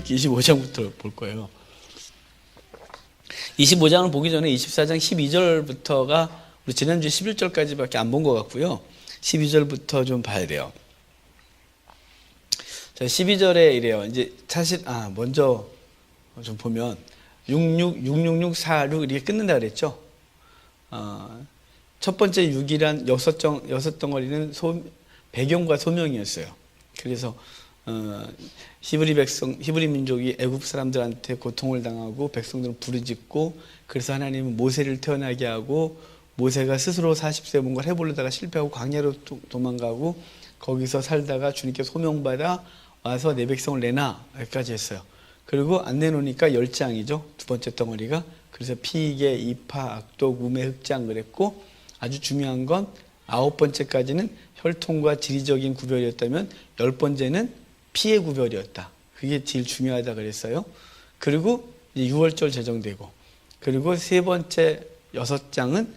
출애굽기 25장부터 볼 거예요. 25장을 보기 전에 24장 12절부터가 우리 지난주 11절까지밖에 안 본 것 같고요. 12절부터 좀 봐야 돼요. 자, 12절에 이래요. 이제 사실 먼저 좀 보면 666, 46 이렇게 끊는다 그랬죠. 첫 번째 6이란 여섯 덩어리는 배경과 소명이었어요. 그래서 히브리 민족이 애굽 사람들한테 고통을 당하고 백성들은 부르짖고, 그래서 하나님은 모세를 태어나게 하고, 모세가 스스로 40세 뭔가를 해보려다가 실패하고 광야로 도망가고, 거기서 살다가 주님께 소명받아 와서 내 백성을 내놔 여기까지 했어요. 그리고 안 내놓으니까 10장이죠. 두 번째 덩어리가. 그래서 피계, 이파, 악독, 우매, 흑장 그랬고, 아주 중요한 건 9번째까지는 혈통과 지리적인 구별이었다면 10번째는 피의 구별이었다. 그게 제일 중요하다 그랬어요. 그리고 이제 6월절 제정되고, 그리고 세 번째 6장은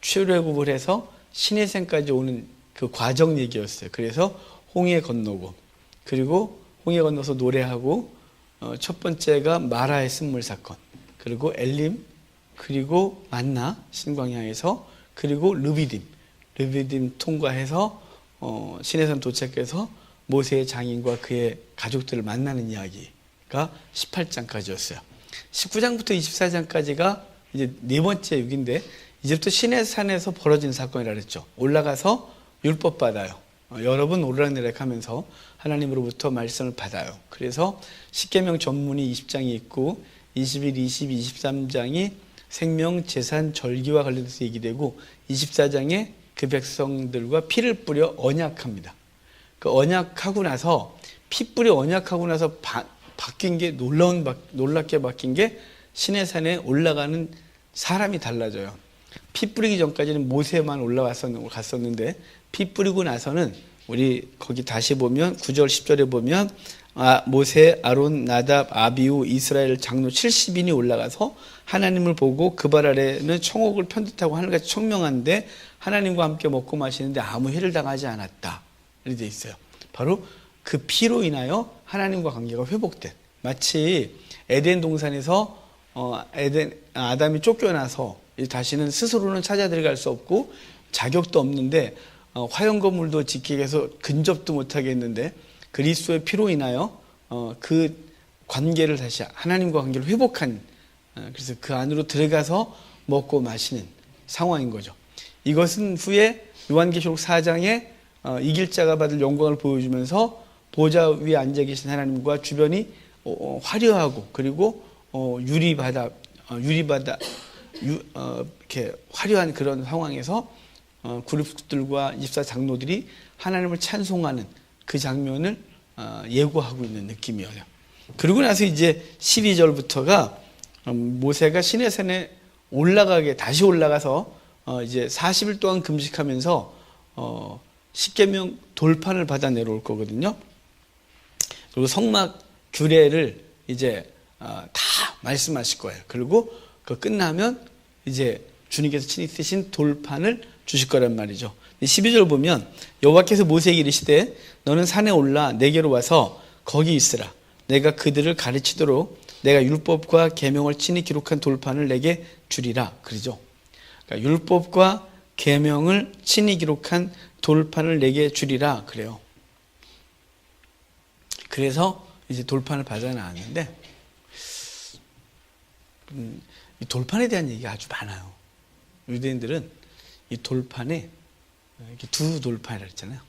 출애굽을 해서 시내산까지 오는 그 과정 얘기였어요. 그래서 홍해 건너고, 그리고 홍해 건너서 노래하고, 첫 번째가 마라의 쓴물 사건, 그리고 엘림, 그리고 만나 신광야에서, 그리고 르비딤 통과해서 시내산 도착해서 모세의 장인과 그의 가족들을 만나는 이야기가 18장까지였어요. 19장부터 24장까지가 이제 네 번째 6인데, 이제부터 시내산에서 벌어진 사건이라 그랬죠. 올라가서 율법 받아요. 여러 번 오르락내리락 하면서 하나님으로부터 말씀을 받아요. 그래서 십계명 전문이 20장이 있고 21, 22, 23장이 생명, 재산, 절기와 관련해서 얘기되고, 24장에 그 백성들과 피를 뿌려 언약합니다. 그 언약하고 나서, 피 뿌려 언약하고 나서 바뀐 게 놀랍게 바뀐 게 시내산에 올라가는 사람이 달라져요. 피 뿌리기 전까지는 모세만 갔었는데, 피 뿌리고 나서는 우리 거기 다시 보면 9절 10절에 보면 모세, 아론, 나답, 아비후, 이스라엘 장로 70인이 올라가서 하나님을 보고 그 발 아래는 청옥을 편듯하고 하늘같이 청명한데 하나님과 함께 먹고 마시는데 아무 해를 당하지 않았다. 이렇게 돼 있어요. 바로 그 피로 인하여 하나님과 관계가 회복된, 마치 에덴 동산에서 아담이 쫓겨나서 다시는 스스로는 찾아 들어갈 수 없고 자격도 없는데 화형 건물도 지키기 위해서 근접도 못하게 했는데, 그리스도의 피로 인하여 그 관계를 다시 하나님과 관계를 회복한, 그래서 그 안으로 들어가서 먹고 마시는 상황인 거죠. 이것은 후에 요한계시록 4장에 이길 자가 받을 영광을 보여주면서 보좌 위에 앉아 계신 하나님과 주변이 화려하고, 그리고 이렇게 화려한 그런 상황에서 그룹들과 24장로들이 하나님을 찬송하는 그 장면을 예고하고 있는 느낌이에요. 그리고 나서 이제 12절부터가 모세가 시내산에 다시 올라가서 이제 40일 동안 금식하면서 십계명 돌판을 받아 내려올 거거든요. 그리고 성막 규례를 이제 다 말씀하실 거예요. 그리고 그 끝나면 이제 주님께서 친히 쓰신 돌판을 주실 거란 말이죠. 12절 보면 여호와께서 모세에게 이르시되 너는 산에 올라 내게로 와서 거기 있으라. 내가 그들을 가르치도록 내가 율법과 계명을 친히 기록한 돌판을 내게 주리라. 그러죠. 그러니까 율법과 계명을 친히 기록한 돌판을 내게 주리라 그래요. 그래서 이제 돌판을 받아 나왔는데, 이 돌판에 대한 얘기가 아주 많아요. 유대인들은 이 돌판에 이렇게 두 돌판이라 했잖아요.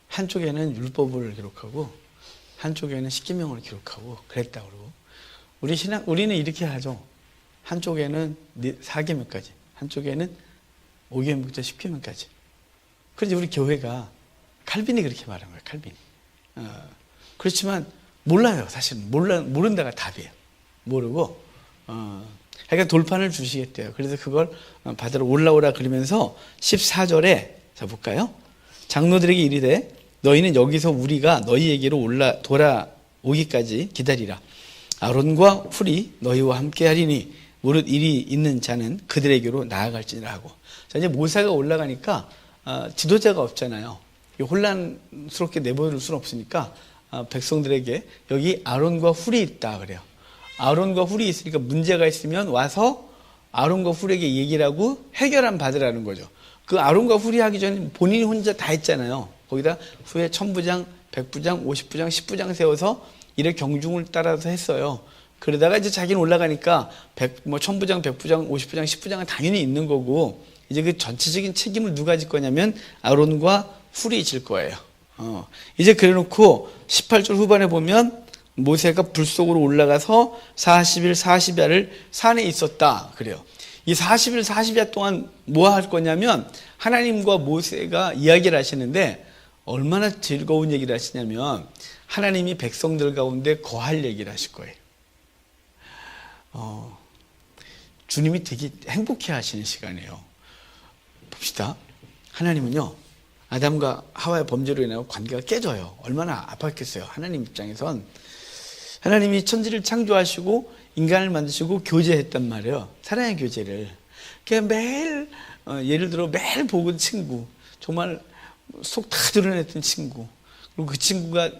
한쪽에는 율법을 기록하고 한쪽에는 십계명을 기록하고 그랬다고 그러고, 우리는 이렇게 하죠. 한쪽에는 4계명까지, 한쪽에는 5계명부터 10계명까지. 그런데 우리 교회가 칼빈이 그렇게 말한 거예요. 칼빈이. 그렇지만 몰라요. 사실 모른다가 답이에요. 모르고 그러니까 돌판을 주시겠대요. 그래서 그걸 받으러 올라오라 그러면서 14절에 자 볼까요? 장로들에게 이르되 너희는 여기서 우리가 너희에게로 돌아오기까지 기다리라. 아론과 훌이 너희와 함께 하리니 무릇 일이 있는 자는 그들에게로 나아갈지니라 하고. 자, 이제 모세가 올라가니까 지도자가 없잖아요. 혼란스럽게 내버릴 수는 없으니까 백성들에게 여기 아론과 훌이 있다 그래요. 아론과 훌이 있으니까 문제가 있으면 와서 아론과 훌에게 얘기를 하고 해결함 받으라는 거죠. 그 아론과 훌이 하기 전에 본인이 혼자 다 했잖아요. 거기다 후에 1000부장, 100부장, 50부장, 10부장 세워서 이래 경중을 따라서 했어요. 그러다가 이제 자기는 올라가니까 1000부장, 100부장, 50부장, 10부장은 당연히 있는 거고 이제 그 전체적인 책임을 누가 질 거냐면 아론과 훌이 질 거예요. 이제 그래 놓고 18절 후반에 보면 모세가 불 속으로 올라가서 40일 40야를 산에 있었다 그래요. 이 40일 40야 동안 뭐 할 거냐면 하나님과 모세가 이야기를 하시는데 얼마나 즐거운 얘기를 하시냐면 하나님이 백성들 가운데 거할 얘기를 하실 거예요. 주님이 되게 행복해 하시는 시간이에요. 봅시다. 하나님은요 아담과 하와의 범죄로 인하여 관계가 깨져요. 얼마나 아팠겠어요. 하나님 입장에선 하나님이 천지를 창조하시고 인간을 만드시고 교제했단 말이에요. 사랑의 교제를. 그냥 매일 예를 들어 매일 보던 친구, 정말 속 다 드러냈던 친구, 그리고 그 친구가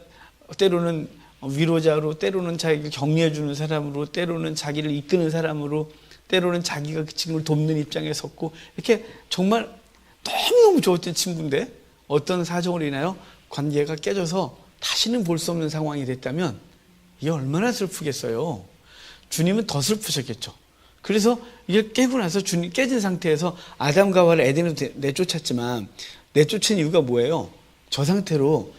때로는 위로자로, 때로는 자기를 격려해주는 사람으로, 때로는 자기를 이끄는 사람으로, 때로는 자기가 그 친구를 돕는 입장에 섰고 이렇게 정말 너무너무 좋았던 친구인데 어떤 사정으로 인하여 관계가 깨져서 다시는 볼 수 없는 상황이 됐다면 이게 얼마나 슬프겠어요. 주님은 더 슬프셨겠죠. 그래서 이게 깨고 나서 주님 깨진 상태에서 아담과 하와를 에덴으로 내쫓았지만 내쫓은 이유가 뭐예요? 저 상태로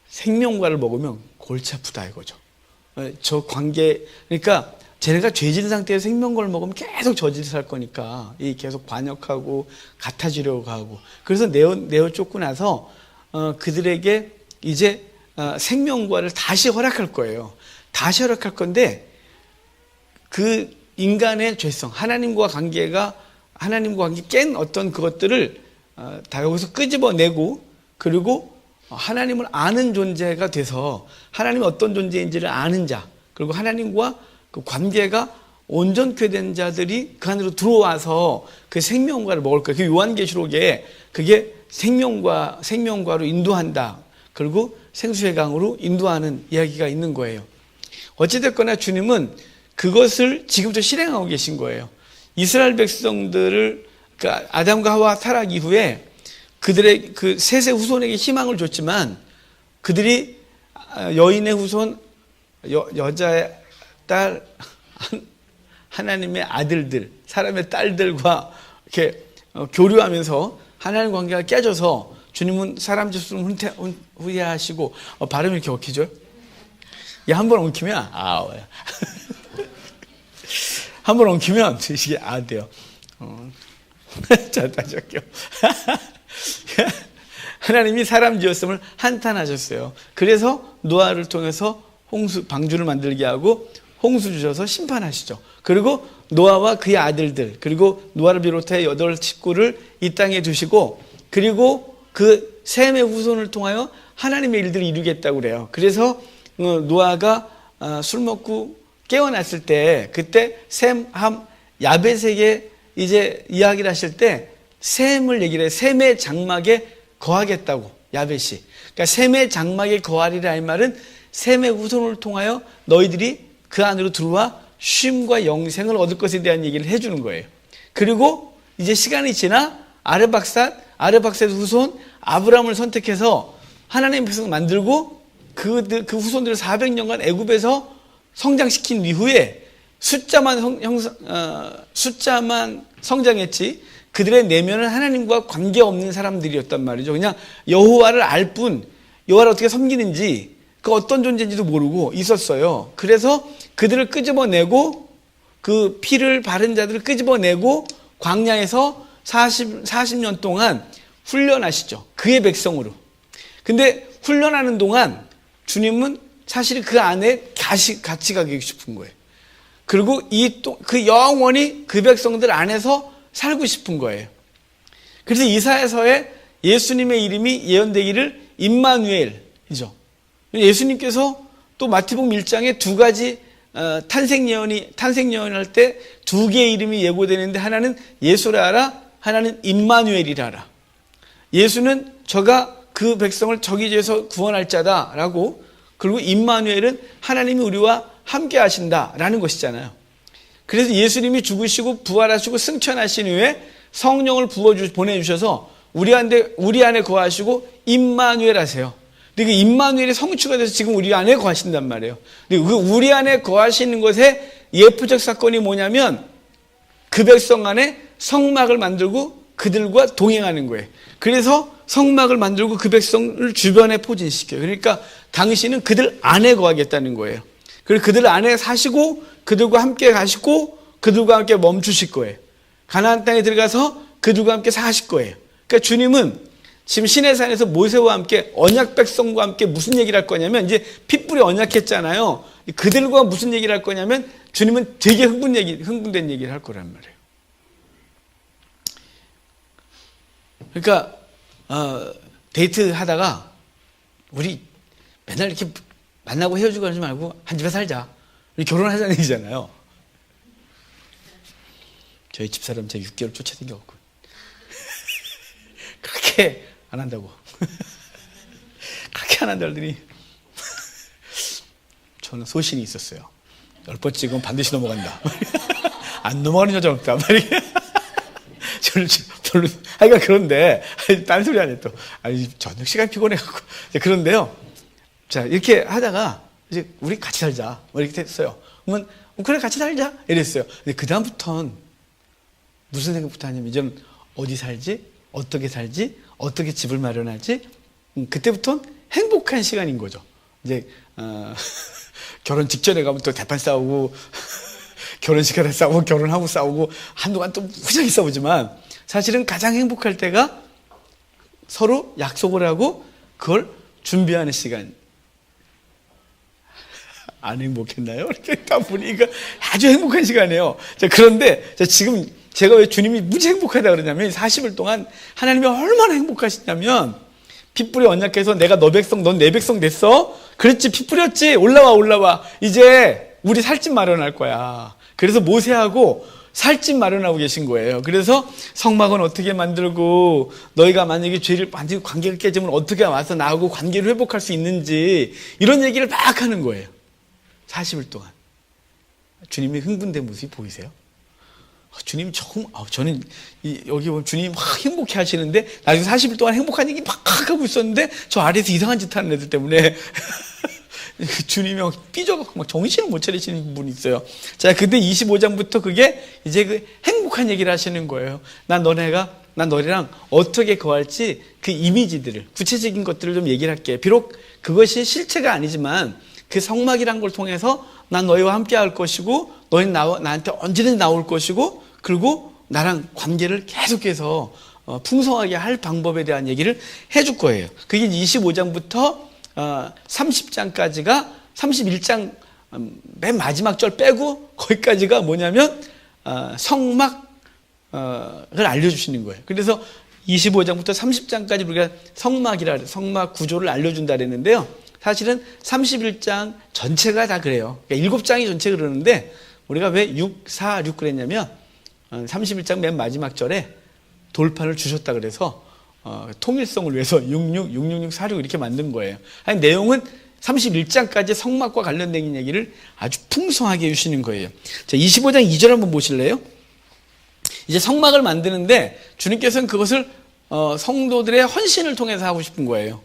생명과를 먹으면 골치 아프다 이거죠. 저 관계, 그러니까 쟤네가 죄진 상태에서 생명과를 먹으면 계속 저질을 할 거니까 이 계속 관역하고 같아지려고 하고 그래서 내어 쫓고 나서 그들에게 이제 생명과를 다시 허락할 거예요. 다시 허락할 건데 그 인간의 죄성, 하나님과 관계 깬 어떤 그것들을 다 여기서 끄집어내고 그리고 하나님을 아는 존재가 돼서 하나님이 어떤 존재인지를 아는 자 그리고 하나님과 그 관계가 온전케 된 자들이 그 안으로 들어와서 그 생명과를 먹을 거예요. 그 요한계시록에 그게 생명과로 인도한다. 그리고 생수의 강으로 인도하는 이야기가 있는 거예요. 어찌됐거나 주님은 그것을 지금부터 실행하고 계신 거예요. 이스라엘 백성들을 그러니까 아담과 하와 타락 이후에 그들의 그 셋의 후손에게 희망을 줬지만 그들이 여인의 후손, 여자의 딸, 하나님의 아들들, 사람의 딸들과 이렇게 교류하면서 하나님 관계가 깨져서 주님은 사람 짓을 후회하시고 발음이 이렇게 엉키죠? 한 번 엉키면 한 번 엉키면 이게 돼요. 자, 다시 할게요. 하나님이 사람 지었음을 한탄하셨어요. 그래서 노아를 통해서 방주를 만들게 하고 홍수 주셔서 심판하시죠. 그리고 노아와 그의 아들들 그리고 노아를 비롯해 8 식구를 이 땅에 두시고 그리고 그 셈의 후손을 통하여 하나님의 일들을 이루겠다고 그래요. 그래서 노아가 술 먹고 깨어났을 때 그때 셈, 함, 야벳에게 이제 이야기를 하실 때 셈을 얘기를 해요. 셈의 장막에 거하겠다고 야벳이. 그러니까 셈의 장막에 거하리라 이 말은 셈의 후손을 통하여 너희들이 그 안으로 들어와 쉼과 영생을 얻을 것에 대한 얘기를 해주는 거예요. 그리고 이제 시간이 지나 아르박삿 후손 아브라함을 선택해서 하나님의 백성을 만들고 그 후손들을 400년간 애굽에서 성장시킨 이후에 숫자만 성장했지 그들의 내면은 하나님과 관계없는 사람들이었단 말이죠. 그냥 여호와를 알 뿐 여호와를 어떻게 섬기는지 그 어떤 존재인지도 모르고 있었어요. 그래서 그들을 끄집어내고 그 피를 바른 자들을 끄집어내고 광야에서 40년 동안 훈련하시죠. 그의 백성으로. 근데 훈련하는 동안 주님은 사실 그 안에 같이 가기 싶은 거예요. 그리고 그 영원히 그 백성들 안에서 살고 싶은 거예요. 그래서 이사야서에 예수님의 이름이 예언되기를 임마누엘이죠. 예수님께서 또 마태복음 1장에 2가지 탄생 예언할 때 2개의 이름이 예고되는데 하나는 예수라 하라, 하나는 임마누엘이라 하라. 예수는 저가 그 백성을 저기 죄에서 구원할 자다라고 그리고 임마누엘은 하나님이 우리와 함께 하신다라는 것이잖아요. 그래서 예수님이 죽으시고 부활하시고 승천하신 후에 성령을 보내주셔서 우리 안에 거하시고 임마누엘 하세요. 근데 그 임마누엘이 성취가 돼서 지금 우리 안에 거하신단 말이에요. 근데 그 우리 안에 거하시는 것의 예표적 사건이 뭐냐면 그 백성 안에 성막을 만들고 그들과 동행하는 거예요. 그래서 성막을 만들고 그 백성을 주변에 포진시켜요. 그러니까 당신은 그들 안에 거하겠다는 거예요. 그리고 그들 안에 사시고 그들과 함께 가시고 그들과 함께 멈추실 거예요. 가나안 땅에 들어가서 그들과 함께 사실 거예요. 그러니까 주님은 지금 시내산에서 모세와 함께 언약 백성과 함께 무슨 얘기를 할 거냐면 이제 핏불이 언약했잖아요. 그들과 무슨 얘기를 할 거냐면 주님은 되게 흥분된 얘기를 할 거란 말이에요. 그러니까 데이트 하다가 우리 맨날 이렇게 만나고 헤어지고 하지 말고 한 집에 살자. 우리 결혼하자는 얘기잖아요. 저희 집사람 제가 6개월 쫓아다녀갖고 그렇게 안 한다고. 그렇게 안 한다 그러더니 저는 소신이 있었어요. 10번 찍으면 반드시 넘어간다. 안 넘어가는 여자는 없다. 저는 별로 하여간 그런데 딴 소리 안 해 또. 아니 저녁 시간 피곤해갖고 그런데요. 자 이렇게 하다가 이제 우리 같이 살자. 이렇게 했어요. 그러면 그래 같이 살자 이랬어요. 근데 그 다음부터는 무슨 생각부터 하냐면 이제는 어디 살지, 어떻게 살지, 어떻게 집을 마련할지 그때부터는 행복한 시간인 거죠. 이제 결혼 직전에 가면 또 대판 싸우고 결혼식 하다 싸우고 결혼하고 싸우고 한동안 또 무지하게 싸우지만 사실은 가장 행복할 때가 서로 약속을 하고 그걸 준비하는 시간. 안 행복했나요? 이렇게 다 보니까 아주 행복한 시간이에요. 자, 그런데 지금 제가 왜 주님이 무지 행복하다 그러냐면 40일 동안 하나님이 얼마나 행복하시냐면 핏불이 언약해서 내가 너 백성 넌 내 백성 됐어? 그렇지 피 뿌렸지? 올라와 이제 우리 살집 마련할 거야. 그래서 모세하고 살집 마련하고 계신 거예요. 그래서 성막은 어떻게 만들고 너희가 만약에 죄를 만지고 관계가 깨지면 어떻게 와서 나하고 관계를 회복할 수 있는지 이런 얘기를 막 하는 거예요. 40일 동안. 주님이 흥분된 모습이 보이세요? 주님 저는 여기 보면 주님 막 행복해 하시는데 나중에 40일 동안 행복한 얘기 막 하고 있었는데 저 아래에서 이상한 짓 하는 애들 때문에 주님이 막 삐져갖고 막 정신을 못 차리시는 분이 있어요. 자, 근데 25장부터 그게 이제 그 행복한 얘기를 하시는 거예요. 난 너희랑 어떻게 거할지 그 이미지들을, 구체적인 것들을 좀 얘기를 할게. 비록 그것이 실체가 아니지만 그 성막이란 걸 통해서 난 너희와 함께 할 것이고 너희는 나한테 언제든지 나올 것이고 그리고 나랑 관계를 계속해서 풍성하게 할 방법에 대한 얘기를 해줄 거예요. 그게 25장부터 30장까지가 31장 맨 마지막 절 빼고 거기까지가 뭐냐면 성막을 알려주시는 거예요. 그래서 25장부터 30장까지 우리가 성막 구조를 알려준다 그랬는데요. 사실은 31장 전체가 다 그래요. 그러니까 7장이 전체 그러는데 우리가 왜 6, 4, 6 그랬냐면 31장 맨 마지막 절에 돌판을 주셨다 그래서 통일성을 위해서 66, 666, 46 이렇게 만든 거예요. 아니, 내용은 31장까지 성막과 관련된 얘기를 아주 풍성하게 해주시는 거예요. 자, 25장 2절 한번 보실래요? 이제 성막을 만드는데 주님께서는 그것을 성도들의 헌신을 통해서 하고 싶은 거예요.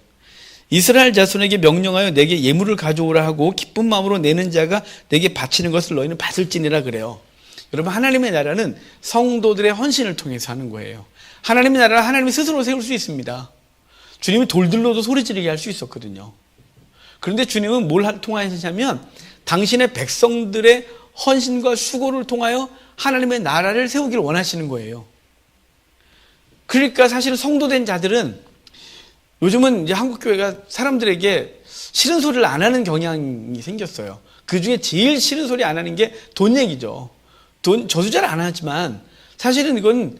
이스라엘 자손에게 명령하여 내게 예물을 가져오라 하고 기쁜 마음으로 내는 자가 내게 바치는 것을 너희는 받을지니라 그래요. 여러분, 하나님의 나라는 성도들의 헌신을 통해서 하는 거예요. 하나님의 나라는 하나님이 스스로 세울 수 있습니다. 주님이 돌들로도 소리 지르게 할 수 있었거든요. 그런데 주님은 뭘 통하시냐면 당신의 백성들의 헌신과 수고를 통하여 하나님의 나라를 세우기를 원하시는 거예요. 그러니까 사실은 성도된 자들은 요즘은 이제 한국 교회가 사람들에게 싫은 소리를 안 하는 경향이 생겼어요. 그 중에 제일 싫은 소리 안 하는 게 돈 얘기죠. 저도 잘 안 하지만 사실은 이건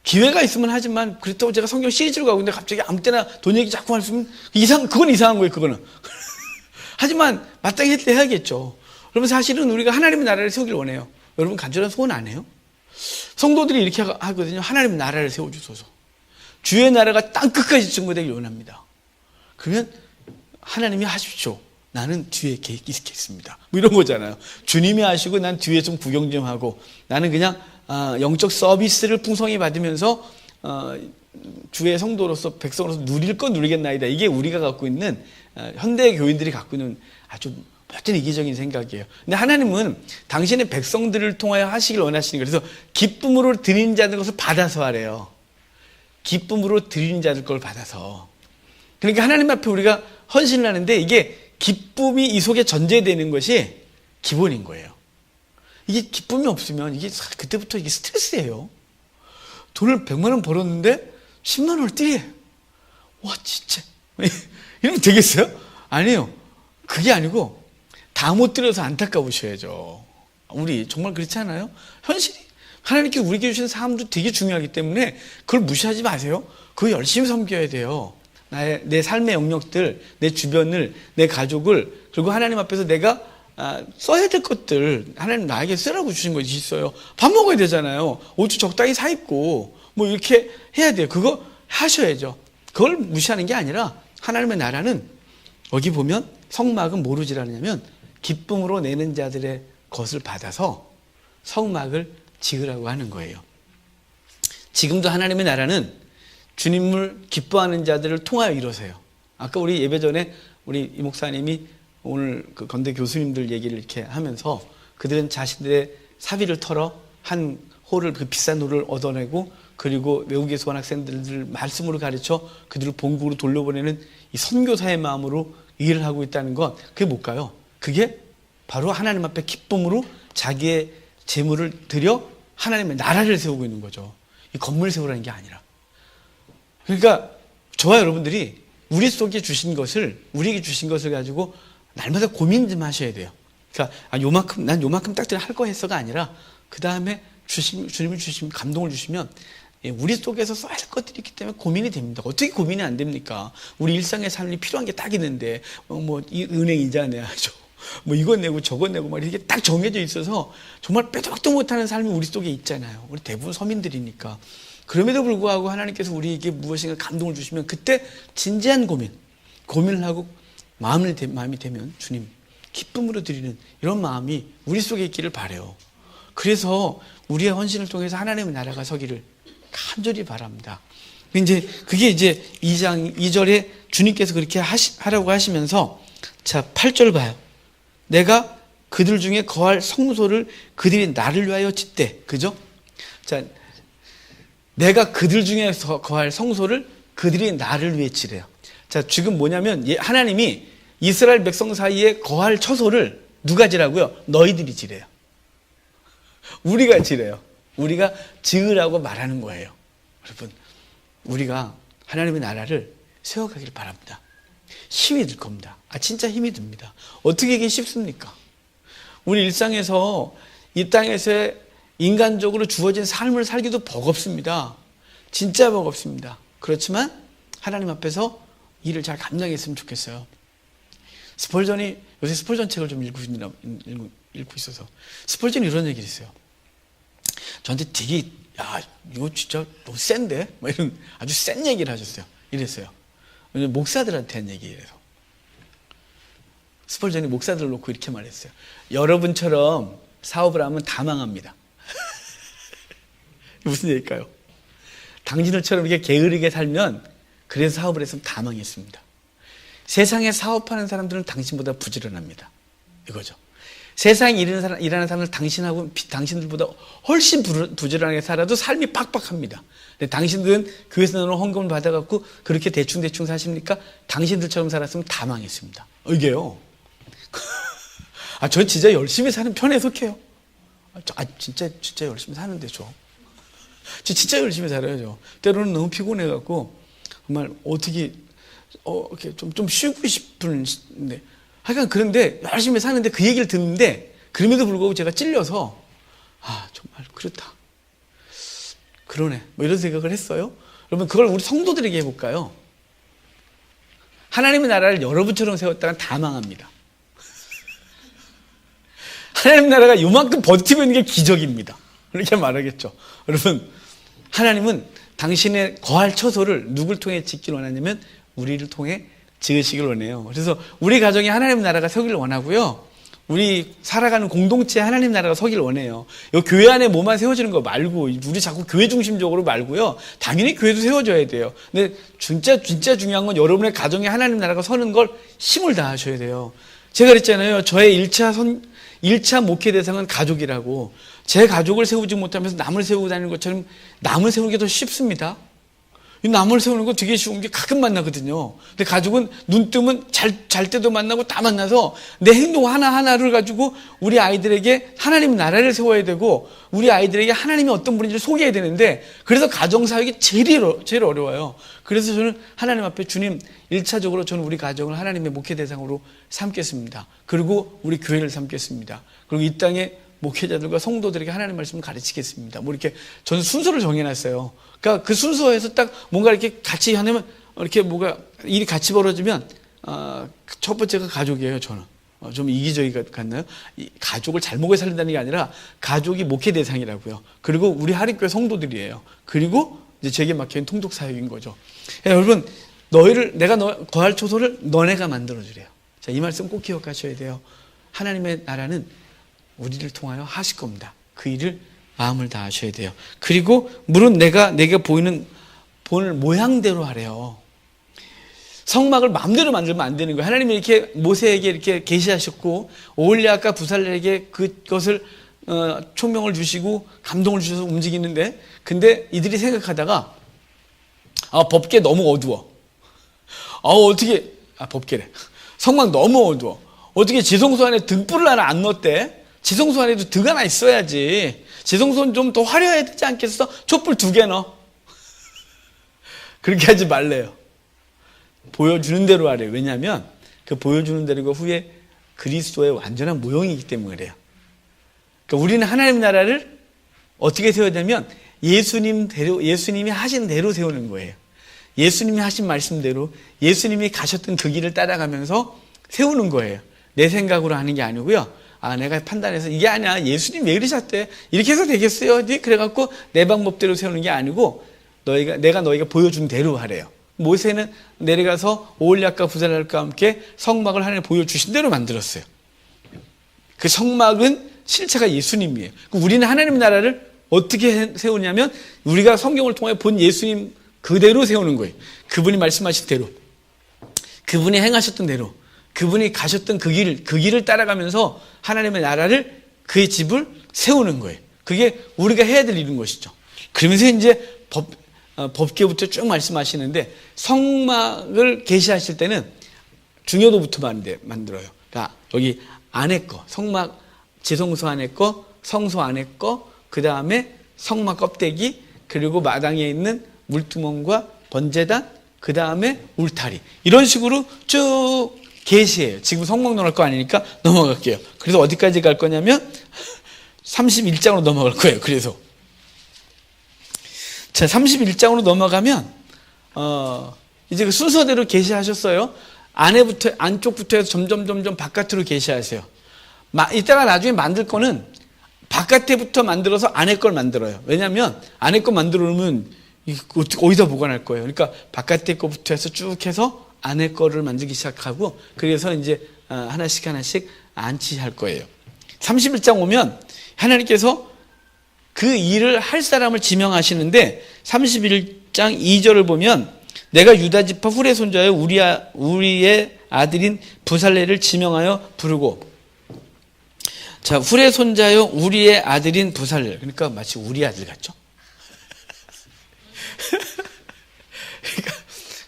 기회가 있으면 하지만 그렇다고 제가 성경 시리즈로 가고 있는데 갑자기 아무 때나 돈 얘기 자꾸 하시면 그건 이상한 거예요. 그거는. 하지만 마땅히 할 때 해야겠죠. 여러분, 사실은 우리가 하나님의 나라를 세우길 원해요. 여러분, 간절한 소원 안 해요? 성도들이 이렇게 하거든요. 하나님의 나라를 세워주소서. 주의 나라가 땅끝까지 증거되길 원합니다. 그러면 하나님이 하십시오. 나는 뒤에 계획이 있겠습니다. 뭐 이런 거잖아요. 주님이 하시고 난 뒤에 좀 구경 좀 하고 나는 그냥 영적 서비스를 풍성히 받으면서 주의 성도로서 백성으로서 누릴 건 누리겠나이다. 이게 우리가 갖고 있는 현대 교인들이 갖고 있는 아주 완전 이기적인 생각이에요. 근데 하나님은 당신의 백성들을 통하여 하시길 원하시는 거예요. 그래서 기쁨으로 드리는 자들 것을 받아서 하래요. 기쁨으로 드리는 자들 걸 받아서. 그러니까 하나님 앞에 우리가 헌신을 하는데 이게 기쁨이 이 속에 전제되는 것이 기본인 거예요. 이게 기쁨이 없으면 이게 그때부터 이게 스트레스예요. 돈을 100만 원 벌었는데 10만 원을 띠해. 와 진짜 이러면 되겠어요? 아니에요. 그게 아니고 다 못 들여서 안타까우셔야죠. 우리 정말 그렇지 않아요? 현실이 하나님께 우리에게 주신 삶도 되게 중요하기 때문에 그걸 무시하지 마세요. 그거 열심히 섬겨야 돼요. 내 삶의 영역들, 내 주변을, 내 가족을, 그리고 하나님 앞에서 내가 써야 될 것들 하나님 나에게 쓰라고 주신 것이 있어요. 밥 먹어야 되잖아요. 옷도 적당히 사 입고 뭐 이렇게 해야 돼요. 그거 하셔야죠. 그걸 무시하는 게 아니라 하나님의 나라는 여기 보면 성막은 뭐로 지르냐면 기쁨으로 내는 자들의 것을 받아서 성막을 지으라고 하는 거예요. 지금도 하나님의 나라는 주님을 기뻐하는 자들을 통하여 이루어져요. 아까 우리 예배 전에 우리 이 목사님이 오늘 그 건대 교수님들 얘기를 이렇게 하면서 그들은 자신들의 사비를 털어 한 홀을, 그 비싼 홀을 얻어내고 그리고 외국에서 온 학생들을 말씀으로 가르쳐 그들을 본국으로 돌려보내는 이 선교사의 마음으로 일을 하고 있다는 건 그게 뭘까요? 그게 바로 하나님 앞에 기쁨으로 자기의 재물을 들여 하나님의 나라를 세우고 있는 거죠. 이 건물 세우라는 게 아니라. 그러니까 저와 여러분들이 우리 속에 주신 것을, 우리에게 주신 것을 가지고 날마다 고민 좀 하셔야 돼요. 그러니까 난 요만큼 딱 할 거 했어가 아니라 그 다음에 주님을 주시면, 감동을 주시면 우리 속에서 써야 할 것들이 있기 때문에 고민이 됩니다. 어떻게 고민이 안 됩니까? 우리 일상의 삶이 필요한 게 딱 있는데 이 은행 이자 내야죠. 뭐 이건 내고 저건 내고 막 이렇게 딱 정해져 있어서 정말 빼도 못하는 삶이 우리 속에 있잖아요. 우리 대부분 서민들이니까. 그럼에도 불구하고 하나님께서 우리에게 무엇인가 감동을 주시면 그때 진지한 고민을 하고 마음이 되면 주님 기쁨으로 드리는 이런 마음이 우리 속에 있기를 바라요. 그래서 우리의 헌신을 통해서 하나님의 나라가 서기를 간절히 바랍니다. 그게 이제 2장 2절에 주님께서 그렇게 하라고 하시면서 자 8절 봐요. 내가 그들 중에 거할 성소를 그들이 나를 위하여 짓되, 그죠? 자, 내가 그들 중에서 거할 성소를 그들이 나를 위해 지래요. 자, 지금 뭐냐면 하나님이 이스라엘 백성 사이에 거할 처소를 누가 지라고요? 너희들이 지래요. 우리가 지래요. 우리가 지으라고 말하는 거예요. 여러분, 우리가 하나님의 나라를 세워가길 바랍니다. 힘이 들 겁니다. 진짜 힘이 듭니다. 어떻게 이게 쉽습니까? 우리 일상에서 이 땅에서의 인간적으로 주어진 삶을 살기도 버겁습니다. 진짜 버겁습니다. 그렇지만 하나님 앞에서 일을 잘 감당했으면 좋겠어요. 스펄전이 요새 스펄전 책을 좀 읽고 있어서 스펄전이 이런 얘기를 했어요. 저한테 되게 이거 진짜 너무 센데? 뭐 이런 아주 센 얘기를 하셨어요. 이랬어요. 목사들한테 한 얘기예요. 스펄전이 목사들을 놓고 이렇게 말했어요. 여러분처럼 사업을 하면 다 망합니다. 무슨 얘기일까요? 당신들처럼 이렇게 게으르게 살면 그래서 사업을 했으면 다 망했습니다. 세상에 사업하는 사람들은 당신보다 부지런합니다. 이거죠. 세상에 일하는 사람들 당신들보다 훨씬 부지런하게 살아도 삶이 팍팍합니다. 근데 당신들은 교회에서 나오는 헌금을 받아갖고 그렇게 대충 사십니까? 당신들처럼 살았으면 다 망했습니다. 이게요. 저 진짜 열심히 사는 편에 속해요. 진짜 열심히 사는데 진짜 열심히 살아요. 때로는 너무 피곤해갖고 정말 어떻게 이렇게 좀 쉬고 싶은데 하여간 그런데 열심히 사는데 그 얘기를 듣는데 그럼에도 불구하고 제가 찔려서 정말 그렇다. 그러네. 뭐 이런 생각을 했어요. 여러분 그걸 우리 성도들에게 해볼까요? 하나님의 나라를 여러분처럼 세웠다간 다 망합니다. 하나님 나라가 요만큼 버티고 있는 게 기적입니다. 이렇게 말하겠죠. 여러분 하나님은 당신의 거할 처소를 누굴 통해 짓기를 원하냐면 우리를 통해 지으시길 원해요. 그래서 우리 가정에 하나님 나라가 서기를 원하고요. 우리 살아가는 공동체에 하나님 나라가 서기를 원해요. 이 교회 안에 뭐만 세워지는 거 말고, 우리 자꾸 교회 중심적으로 말고요. 당연히 교회도 세워져야 돼요. 근데 진짜 중요한 건 여러분의 가정에 하나님 나라가 서는 걸 힘을 다하셔야 돼요. 제가 그랬잖아요. 저의 1차 목회 대상은 가족이라고. 제 가족을 세우지 못하면서 남을 세우고 다니는 것처럼 남을 세우는 게 더 쉽습니다. 이 남을 세우는 거 되게 쉬운 게 가끔 만나거든요. 근데 가족은 눈 뜨면 잘 때도 만나고 다 만나서 내 행동 하나하나를 가지고 우리 아이들에게 하나님 나라를 세워야 되고 우리 아이들에게 하나님이 어떤 분인지를 소개해야 되는데 그래서 가정사역이 제일 어려워요. 그래서 저는 하나님 앞에 주님 1차적으로 저는 우리 가정을 하나님의 목회 대상으로 삼겠습니다. 그리고 우리 교회를 삼겠습니다. 그리고 이 땅에 목회자들과 성도들에게 하나님 말씀을 가르치겠습니다. 뭐 이렇게 저는 순서를 정해놨어요. 그러니까 그 순서에서 딱 뭔가 이렇게 같이 하면 이렇게 뭐가 일이 같이 벌어지면 첫 번째가 가족이에요. 저는 좀 이기적이 같나요? 가족을 잘 먹여 살린다는 게 아니라 가족이 목회 대상이라고요. 그리고 우리 하립교회 성도들이에요. 그리고 이제 제게 맡긴 통독 사역인 거죠. 여러분 내가 거할 초소를 너네가 만들어주래요. 자, 이 말씀 꼭 기억하셔야 돼요. 하나님의 나라는 우리를 통하여 하실 겁니다. 그 일을 마음을 다하셔야 돼요. 그리고 물은 내가 보이는 모양대로 하래요. 성막을 마음대로 만들면 안 되는 거예요. 하나님이 이렇게 모세에게 이렇게 계시하셨고 오홀리압과 부살렐에게 그것을 총명을 주시고 감동을 주셔서 움직이는데 근데 이들이 생각하다가 법궤 너무 어두워. 어떻게 법궤래. 성막 너무 어두워. 어떻게 지성소 안에 등불을 하나 안 넣었대? 지성소 안에도 등 하나 있어야지. 지성소는 좀 더 화려해야 되지 않겠어? 촛불 2개 넣어. 그렇게 하지 말래요. 보여주는 대로 하래요. 왜냐하면 그 보여주는 대로가 후에 그리스도의 완전한 모형이기 때문에 그래요. 그러니까 우리는 하나님 나라를 어떻게 세워야 되냐면 예수님이 하신 대로 세우는 거예요. 예수님이 하신 말씀대로 예수님이 가셨던 그 길을 따라가면서 세우는 거예요. 내 생각으로 하는 게 아니고요. 내가 판단해서 이게 아니야. 예수님 왜 그러셨대? 이렇게 해서 되겠어요? 그래갖고 내 방법대로 세우는 게 아니고 내가 너희가 보여준 대로 하래요. 모세는 내려가서 오홀리압과 부살렐과 함께 성막을 하나님 보여주신 대로 만들었어요. 그 성막은 실체가 예수님이에요. 우리는 하나님 나라를 어떻게 세우냐면 우리가 성경을 통해 본 예수님 그대로 세우는 거예요. 그분이 말씀하신 대로, 그분이 행하셨던 대로, 그분이 가셨던 그 길을 따라가면서 하나님의 나라를 그의 집을 세우는 거예요. 그게 우리가 해야 될 일인 것이죠. 그러면서 이제 법궤부터 쭉 말씀하시는데 성막을 계시하실 때는 중요도부터 만들어요. 그러니까 여기 안에 거, 성막 지성소 안에 거, 성소 안에 거, 그 다음에 성막 껍데기, 그리고 마당에 있는 물두멍과 번제단, 그 다음에 울타리, 이런 식으로 쭉 계시해요. 지금 성막 논할 거 아니니까 넘어갈게요. 그래서 어디까지 갈 거냐면 31장으로 넘어갈 거예요. 그래서 자, 31장으로 넘어가면 이제 그 순서대로 계시하셨어요. 안쪽부터 해서 점점 바깥으로 계시하세요. 이따가 나중에 만들 거는 바깥에부터 만들어서 안에 걸 만들어요. 왜냐하면 안에 거 만들어 놓으면 어디다 보관할 거예요. 그러니까 바깥에 거부터 해서 쭉 해서 안에 거를 만들기 시작하고 그래서 이제 하나씩 안치할 거예요. 31장 오면 하나님께서 그 일을 할 사람을 지명하시는데 31장 2절을 보면 내가 유다 지파 훌의 손자여 우리의 아들인 부살렐을 지명하여 부르고, 자, 훌의 손자여 우리의 아들인 부살렐, 그러니까 마치 우리 아들 같죠?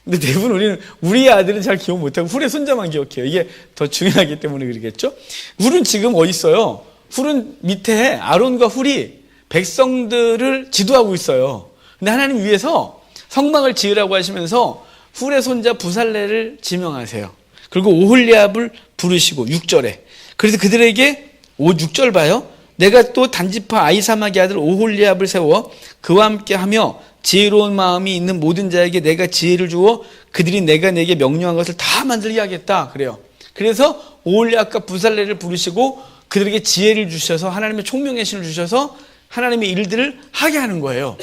근데 대부분 우리는 우리의 아들은 잘 기억 못하고 훌의 손자만 기억해요. 이게 더 중요하기 때문에 그러겠죠? 훌은 지금 어디 있어요? 훌은 밑에 아론과 훌이 백성들을 지도하고 있어요. 근데 하나님 위에서 성막을 지으라고 하시면서 훌의 손자 부살렐을 지명하세요. 그리고 오홀리압을 부르시고 6절에 그래서 그들에게 6절 봐요. 내가 또 단지파 아히사막의 아들 오홀리압을 세워 그와 함께 하며 지혜로운 마음이 있는 모든 자에게 내가 지혜를 주어 그들이 내가 내게 명령한 것을 다 만들게 하겠다 그래요. 그래서 오홀리압과 부살렐을 부르시고 그들에게 지혜를 주셔서 하나님의 총명의 신을 주셔서 하나님의 일들을 하게 하는 거예요.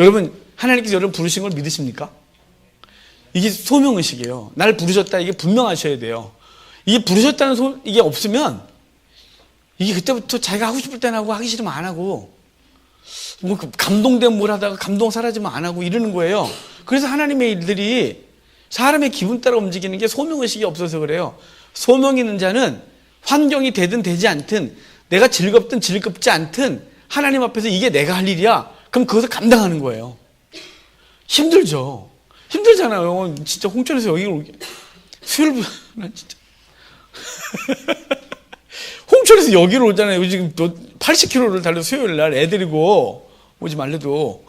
여러분, 하나님께서 여러분 부르신 걸 믿으십니까? 이게 소명의식이에요. 날 부르셨다, 이게 분명하셔야 돼요. 이게 부르셨다는 이게 없으면 이게 그때부터 자기가 하고 싶을 때는 하고 하기 싫으면 안 하고 뭐 감동되면 뭘 하다가 감동 사라지면 안 하고 이러는 거예요. 그래서 하나님의 일들이 사람의 기분 따라 움직이는 게 소명의식이 없어서 그래요. 소명 있는 자는 환경이 되든 되지 않든 내가 즐겁든 즐겁지 않든 하나님 앞에서 이게 내가 할 일이야. 그럼 그것을 감당하는 거예요. 힘들죠. 힘들잖아요. 진짜 홍천에서 여기 수요일 난 진짜 홍천에서 여기로 오잖아요. 지금 80km를 달려 수요일 날 애 데리고 오지 말래도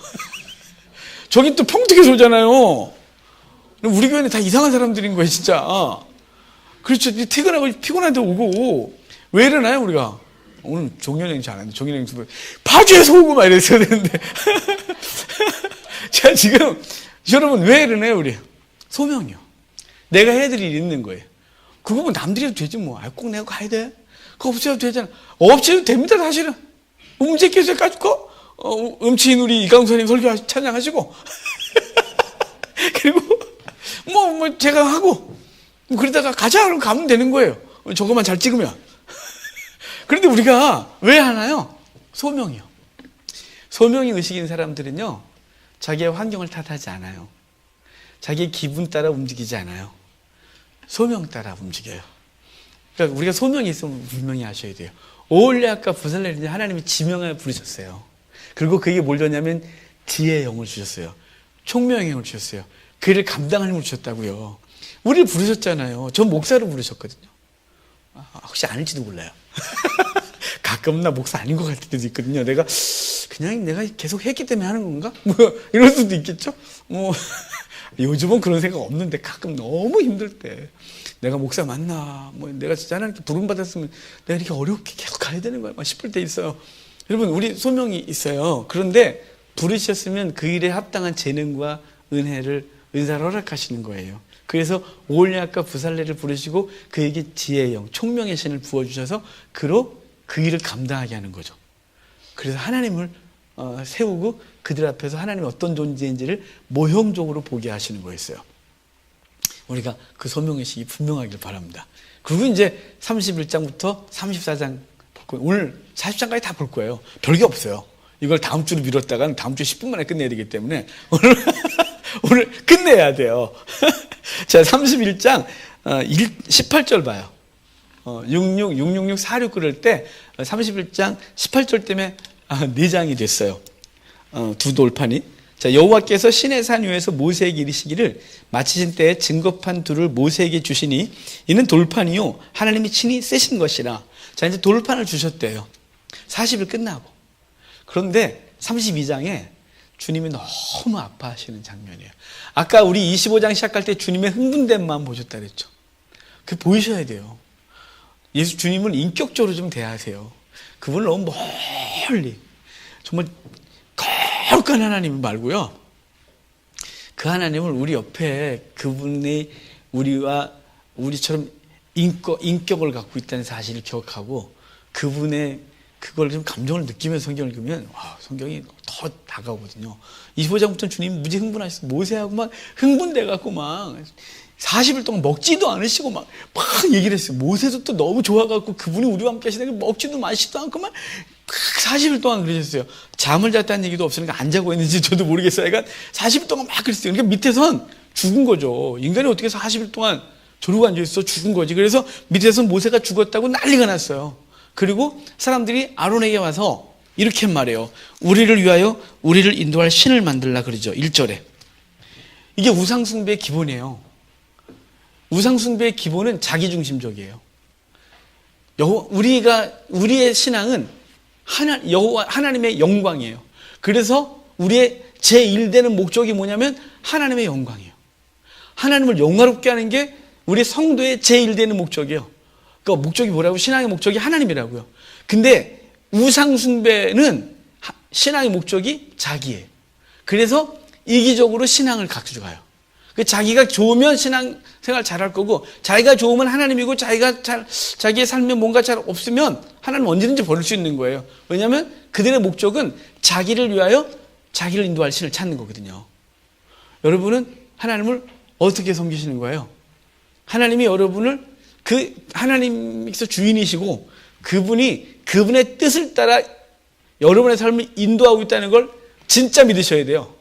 저기 또 평택에서 오잖아요. 우리 교회는 다 이상한 사람들인 거예요, 진짜. 그렇죠. 퇴근하고 피곤한데 오고 왜 이러나요, 우리가? 오늘 종현이 잘 안 돼. 종현이 파주에서 오고 막 이랬어야 되는데. 자, 지금 여러분 왜 이러나요, 우리? 소명이요. 내가 해야 될 일이 있는 거예요. 그거 뭐 남들이 해도 되지 뭐. 꼭 내가 가야 돼? 그거 없어도 되잖아. 없어도 됩니다, 사실은. 음제교수에 까짓거 음치인 우리 이강수님 설교 찬양하시고 그리고 뭐 제가 하고 그러다가 가자 그러면 가면 되는 거예요. 저것만 잘 찍으면. 그런데 우리가 왜 하나요? 소명이요. 소명이 의식인 사람들은요, 자기의 환경을 탓하지 않아요. 자기의 기분 따라 움직이지 않아요. 소명 따라 움직여요. 그러니까 우리가 소명이 있으면 분명히 하셔야 돼요. 오홀리앗과 부살렐을 하나님이 지명하여 부르셨어요. 그리고 그게 뭘 줬냐면 지혜의 영을 주셨어요. 총명의 영을 주셨어요. 그 일을 감당할 힘을 주셨다고요. 우리를 부르셨잖아요. 전 목사로 부르셨거든요. 혹시 아닐지도 몰라요. 가끔 나 목사 아닌 것 같을 때도 있거든요. 내가 계속 했기 때문에 하는 건가? 뭐 이럴 수도 있겠죠. 뭐 요즘은 그런 생각 없는데 가끔 너무 힘들 때 내가 목사 맞나? 뭐 내가 진짜 하나님께 부름 받았으면 내가 이렇게 어렵게 계속 가야 되는 거야? 막 싶을 때 있어요. 여러분, 우리 소명이 있어요. 그런데 부르셨으면 그 일에 합당한 재능과 은사를 허락하시는 거예요. 그래서 오홀리앗과 부살렐을 부르시고 그에게 지혜의 영, 총명의 신을 부어주셔서 그로 그 일을 감당하게 하는 거죠. 그래서 하나님을 세우고 그들 앞에서 하나님이 어떤 존재인지를 모형적으로 보게 하시는 거였어요. 우리가 그 소명의식이 분명하길 바랍니다. 그리고 이제 31장부터 34장 볼 거예요. 오늘 40장까지 다 볼 거예요. 별게 없어요. 이걸 다음 주로 미뤘다가는 다음 주 10분 만에 끝내야 되기 때문에 오늘 끝내야 돼요. 자, 31장 18절 봐요. 666, 46 그럴 때 31장 18절 때문에 4장이 됐어요. 두 돌판이. 자, 여호와께서 시내산 위에서 모세에게 이르시기를 마치신 때에 증거판 둘을 모세에게 주시니 이는 돌판이요 하나님이 친히 쓰신 것이라. 자, 이제 돌판을 주셨대요. 40일 끝나고. 그런데 32장에 주님이 너무 아파하시는 장면이에요. 아까 우리 25장 시작할 때 주님의 흥분된 마음 보셨다 그랬죠. 그게 보이셔야 돼요. 예수 주님을 인격적으로 좀 대하세요. 그분을 너무 멀리 정말 거룩한 하나님 말고요. 그 하나님을 우리 옆에 그분이 우리처럼 인격을 갖고 있다는 사실을 기억하고 그분의 그걸 좀 감정을 느끼면서 성경을 읽으면 성경이 더 다가오거든요. 25장부터 주님 무지 흥분하셔서 모세하고 막 흥분돼갖고 막 40일 동안 먹지도 않으시고 막 얘기를 했어요. 모세도 또 너무 좋아갖고 그분이 우리와 함께 하시다가 먹지도 마시지도 않고 막 40일 동안 그러셨어요. 잠을 잤다는 얘기도 없으니까 안 자고 있는지 저도 모르겠어요. 그러니까 40일 동안 막 그랬어요. 그러니까 밑에선 죽은 거죠. 인간이 어떻게 해서 40일 동안 저러고 앉아있어? 죽은 거지. 그래서 밑에선 모세가 죽었다고 난리가 났어요. 그리고 사람들이 아론에게 와서 이렇게 말해요. 우리를 위하여 우리를 인도할 신을 만들라 그러죠. 1절에. 이게 우상숭배의 기본이에요. 우상숭배의 기본은 자기중심적이에요. 우리의 신앙은 하나님의 영광이에요. 그래서 우리의 제1되는 목적이 뭐냐면 하나님의 영광이에요. 하나님을 영화롭게 하는 게 우리 성도의 제1되는 목적이에요. 그 목적이 뭐라고? 신앙의 목적이 하나님이라고요. 근데 우상숭배는 신앙의 목적이 자기예요. 그래서 이기적으로 신앙을 가져가요. 자기가 좋으면 신앙생활 잘할 거고 자기가 좋으면 하나님이고 자기의 삶에 뭔가 잘 없으면 하나님 언제든지 버릴 수 있는 거예요. 왜냐하면 그들의 목적은 자기를 위하여 자기를 인도할 신을 찾는 거거든요. 여러분은 하나님을 어떻게 섬기시는 거예요? 하나님이 여러분을 하나님께서 주인이시고 그분의 뜻을 따라 여러분의 삶을 인도하고 있다는 걸 진짜 믿으셔야 돼요.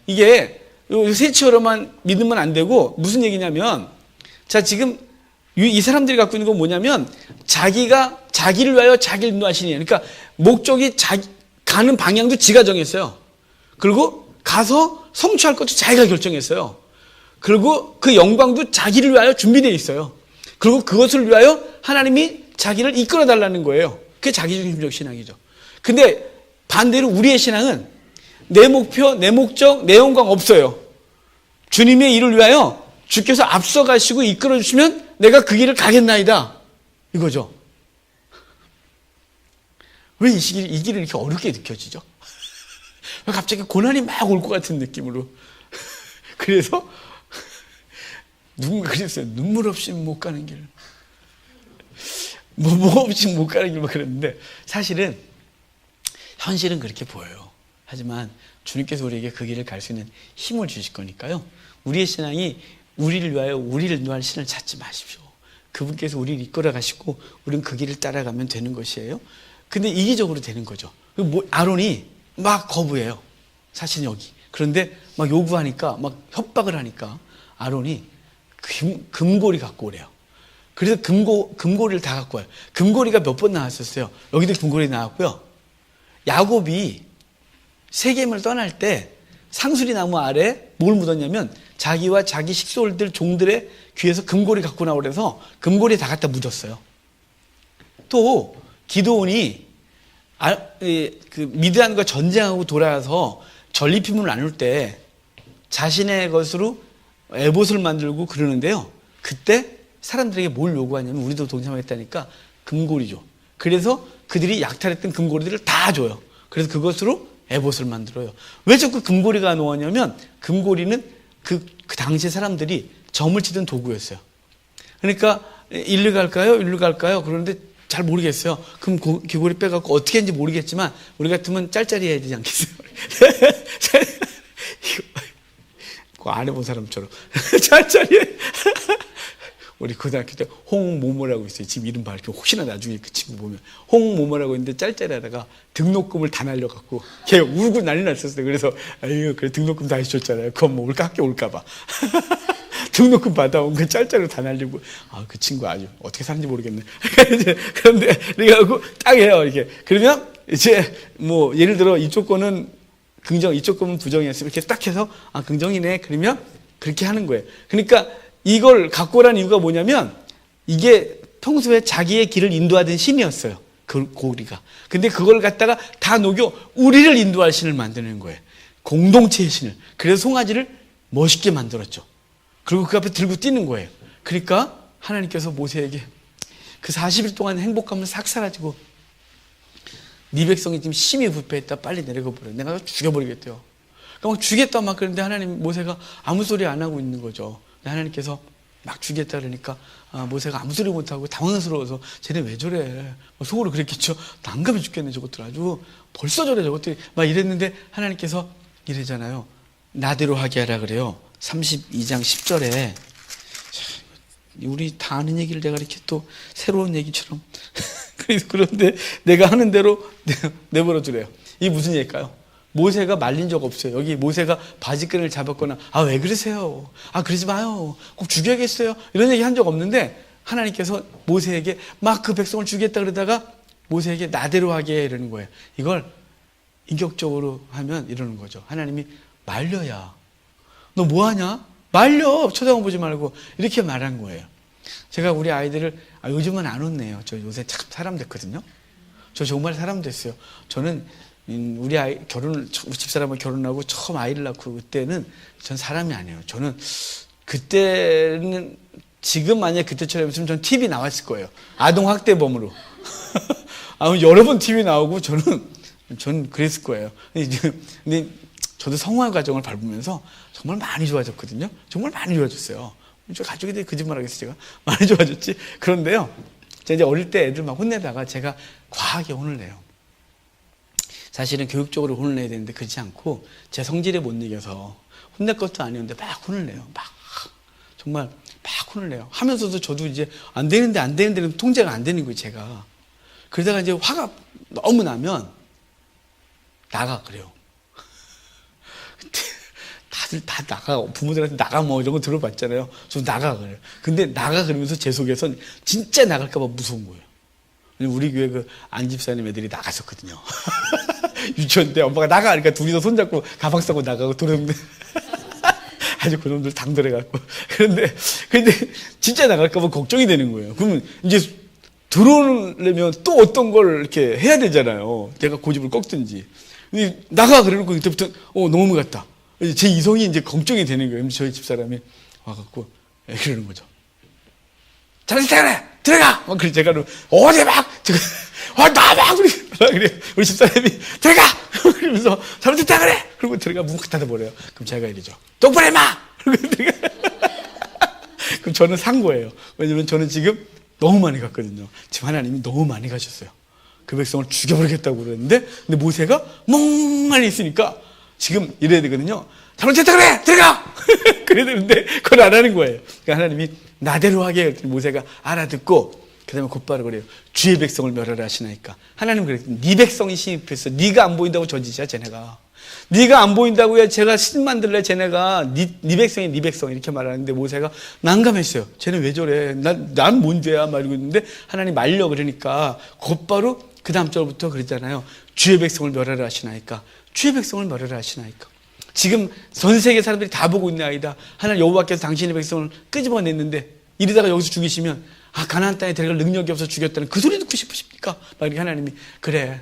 이게 세치어로만 믿으면 안 되고 무슨 얘기냐면, 자, 지금 이 사람들이 갖고 있는 건 뭐냐면 자기를 위하여 자기를 인도하시니, 그러니까 목적이 가는 방향도 지가 정했어요. 그리고 가서 성취할 것도 자기가 결정했어요. 그리고 그 영광도 자기를 위하여 준비되어 있어요. 그리고 그것을 위하여 하나님이 자기를 이끌어 달라는 거예요. 그게 자기중심적 신앙이죠. 근데 반대로 우리의 신앙은 내 목표, 내 목적, 내 영광 없어요. 주님의 일을 위하여 주께서 앞서가시고 이끌어 주시면 내가 그 길을 가겠나이다, 이거죠. 왜 이 길이 이렇게 어렵게 느껴지죠? 왜 갑자기 고난이 막 올 것 같은 느낌으로. 그래서 그랬어요. 눈물 없이 못 가는 길. 뭐 없이 못 가는 길 막 그랬는데, 사실은 현실은 그렇게 보여요. 하지만 주님께서 우리에게 그 길을 갈 수 있는 힘을 주실 거니까요. 우리의 신앙이 우리를 위하여 우리를 인도할 신을 찾지 마십시오. 그분께서 우리를 이끌어 가시고 우리는 그 길을 따라가면 되는 것이에요. 근데 이기적으로 되는 거죠. 아론이 막 거부해요. 사실은 여기. 그런데 막 요구하니까, 막 협박을 하니까 아론이 금고리 갖고 오래요. 그래서 금고리를 다 갖고 와요. 금고리가 몇 번 나왔었어요. 여기도 금고리 나왔고요. 야곱이 세겜을 떠날 때 상수리 나무 아래 뭘 묻었냐면 자기와 자기 식솔들 종들의 귀에서 금고리 갖고 나오래서 금고리 다 갖다 묻었어요. 또 기드온이 미드안과 전쟁하고 돌아와서 전리품을 나눌 때 자신의 것으로 에봇을 만들고 그러는데요. 그때 사람들에게 뭘 요구하냐면, 우리도 동참하겠다니까 금고리죠. 그래서 그들이 약탈했던 금고리들을 다 줘요. 그래서 그것으로 에봇을 만들어요. 왜 자꾸 금고리가 나오냐면, 금고리는 그 당시 사람들이 점을 치던 도구였어요. 그러니까 일로 갈까요? 일로 갈까요? 그런데 잘 모르겠어요. 그럼 귀고리 빼갖고 어떻게 했는지 모르겠지만 우리 같으면 짤짤이 해야 되지 않겠어요? 그거 안 해본 사람처럼 짤짤이 해. 우리 고등학교 때 홍모모라고 있어요. 지금 이름 봐. 이렇게 혹시나 나중에 그 친구 보면 홍모모라고 있는데 짤짤이 하다가 등록금을 다 날려갖고 걔 울고 난리 났었어요. 그래서 아유, 그래 등록금 다 해줬잖아요. 그건 뭐 학교 올까봐. 등록금 받아온 거 짤짤이로 다 날리고, 그 친구 아주 어떻게 사는지 모르겠네. 그런데 그래가지고 딱 해요, 이렇게. 그러면 이제 뭐 예를 들어 이쪽 거는 긍정, 이쪽 거는 부정이었으면 이렇게 딱 해서 긍정이네. 그러면 그렇게 하는 거예요. 그러니까 이걸 갖고 오라는 이유가 뭐냐면, 이게 평소에 자기의 길을 인도하던 신이었어요. 그 고리가. 근데 그걸 갖다가 다 녹여 우리를 인도할 신을 만드는 거예요. 공동체의 신을. 그래서 송아지를 멋있게 만들었죠. 그리고 그 앞에 들고 뛰는 거예요. 그러니까 하나님께서 모세에게 그 40일 동안 행복감을 싹 사라지고, 네 백성이 지금 심히 부패했다, 빨리 내려가 버려, 내가 죽여버리겠대요. 그러니까 막 주겠다 막 그러는데 모세가 아무 소리 안 하고 있는 거죠. 하나님께서 막 주겠다 그러니까 모세가 아무 소리 못하고 당황스러워서 쟤네 왜 저래, 속으로 그랬겠죠. 난감해 죽겠네 저것들, 아주 벌써 저래 저것들이, 막 이랬는데 하나님께서 이러잖아요. 나대로 하게 하라 그래요. 32장 10절에 우리 다 아는 얘기를 내가 이렇게 또 새로운 얘기처럼 그런데 내가 하는 대로 내버려 두래요. 이게 무슨 얘기일까요? 모세가 말린 적 없어요. 여기 모세가 바지끈을 잡았거나 왜 그러세요? 그러지 마요. 꼭 죽여야겠어요. 이런 얘기 한 적 없는데 하나님께서 모세에게 막 그 백성을 죽이겠다 그러다가 모세에게 나대로 하게 해 이러는 거예요. 이걸 인격적으로 하면 이러는 거죠. 하나님이 말려야. 너 뭐하냐? 말려. 쳐다보지 말고. 이렇게 말한 거예요. 제가 우리 아이들을 요즘은 안 혼내요. 저 요새 참 사람 됐거든요. 저 정말 사람 됐어요. 저는 우리 아이 우리 집사람과 결혼하고 처음 아이를 낳고 그때는 전 사람이 아니에요. 저는 그때는 지금 만약에 그때처럼 했으면 전 TV 나왔을 거예요. 아동학대범으로. 여러 번 TV 나오고 저는 그랬을 거예요. 근데 저도 성화 과정을 밟으면서 정말 많이 좋아졌거든요. 정말 많이 좋아졌어요. 저 가족이 거짓말 하겠어요. 제가 많이 좋아졌지. 그런데요, 제가 이제 어릴 때 애들 막 혼내다가 제가 과하게 혼을 내요. 사실은 교육적으로 혼을 내야 되는데 그렇지 않고 제 성질에 못 이겨서 혼낼 것도 아니었는데 막 혼을 내요. 막 정말 막 혼을 내요. 하면서도 저도 이제 안 되는데는 통제가 안 되는 거예요, 제가. 그러다가 이제 화가 너무 나면 나가 그래요. 다들 다 나가, 부모들한테 나가 뭐 이런 거 들어봤잖아요. 저 나가 그래요. 근데 나가 그러면서 제 속에선 진짜 나갈까봐 무서운 거예요. 우리 교회 그 안집사님 애들이 나갔었거든요. 유치원 때 엄마가 나가! 그러니까 둘이서 손잡고 가방 싸고 나가고 도로는데 아주 그놈들 당돌해갖고. 근데 진짜 나갈까봐 걱정이 되는 거예요. 그러면 이제 들어오려면 또 어떤 걸 이렇게 해야 되잖아요. 내가 고집을 꺾든지. 근데 나가! 그래놓고 그때부터 넘어갔다. 제 이성이 이제 걱정이 되는 거예요. 저희 집사람이 와갖고 그러는 거죠. 잘못했다 그래! 들어가! 막 그래, 제가 어디 막! 나막! 그래. 우리 집사람이 들어가! 그러면서 잘못했다 그래! 그리고 들어가 문 닫아버려요. 그럼 제가 이러죠. 똑바로 해마! 그리고 들어가. 그럼 저는 산 거예요. 왜냐면 저는 지금 너무 많이 갔거든요. 지금 하나님이 너무 많이 가셨어요. 그 백성을 죽여버리겠다고 그러는데, 근데 모세가 멍하니 있으니까 지금 이래야 되거든요. 잘못했다 그래! 들어가! 그래야 되는데, 그걸 안 하는 거예요. 그러니까 하나님이 나대로 하게 했더니 모세가 알아듣고, 그 다음에 곧바로 그래요. 주의 백성을 멸하라 하시나이까. 하나님 그랬더니, 네 백성이 신입했어. 네가 안 보인다고 저짓이야, 쟤네가. 네가 안 보인다고야 제가 신 만들래, 쟤네가. 네 백성이 네 백성. 이렇게 말하는데 모세가 난감했어요. 쟤네 왜 저래? 난 뭔 죄야? 말고 있는데, 하나님 말려 그러니까, 곧바로 그 다음 절부터 그랬잖아요. 주의 백성을 멸하라 하시나이까. 주의 백성을 멸하라 하시나이까. 지금 전 세계 사람들이 다 보고 있는 아이다. 하나님 여호와께서 당신의 백성을 끄집어냈는데 이러다가 여기서 죽이시면 가나안 땅에 들어갈 능력이 없어서 죽였다는 그 소리 듣고 싶으십니까? 막 이렇게 하나님이 그래,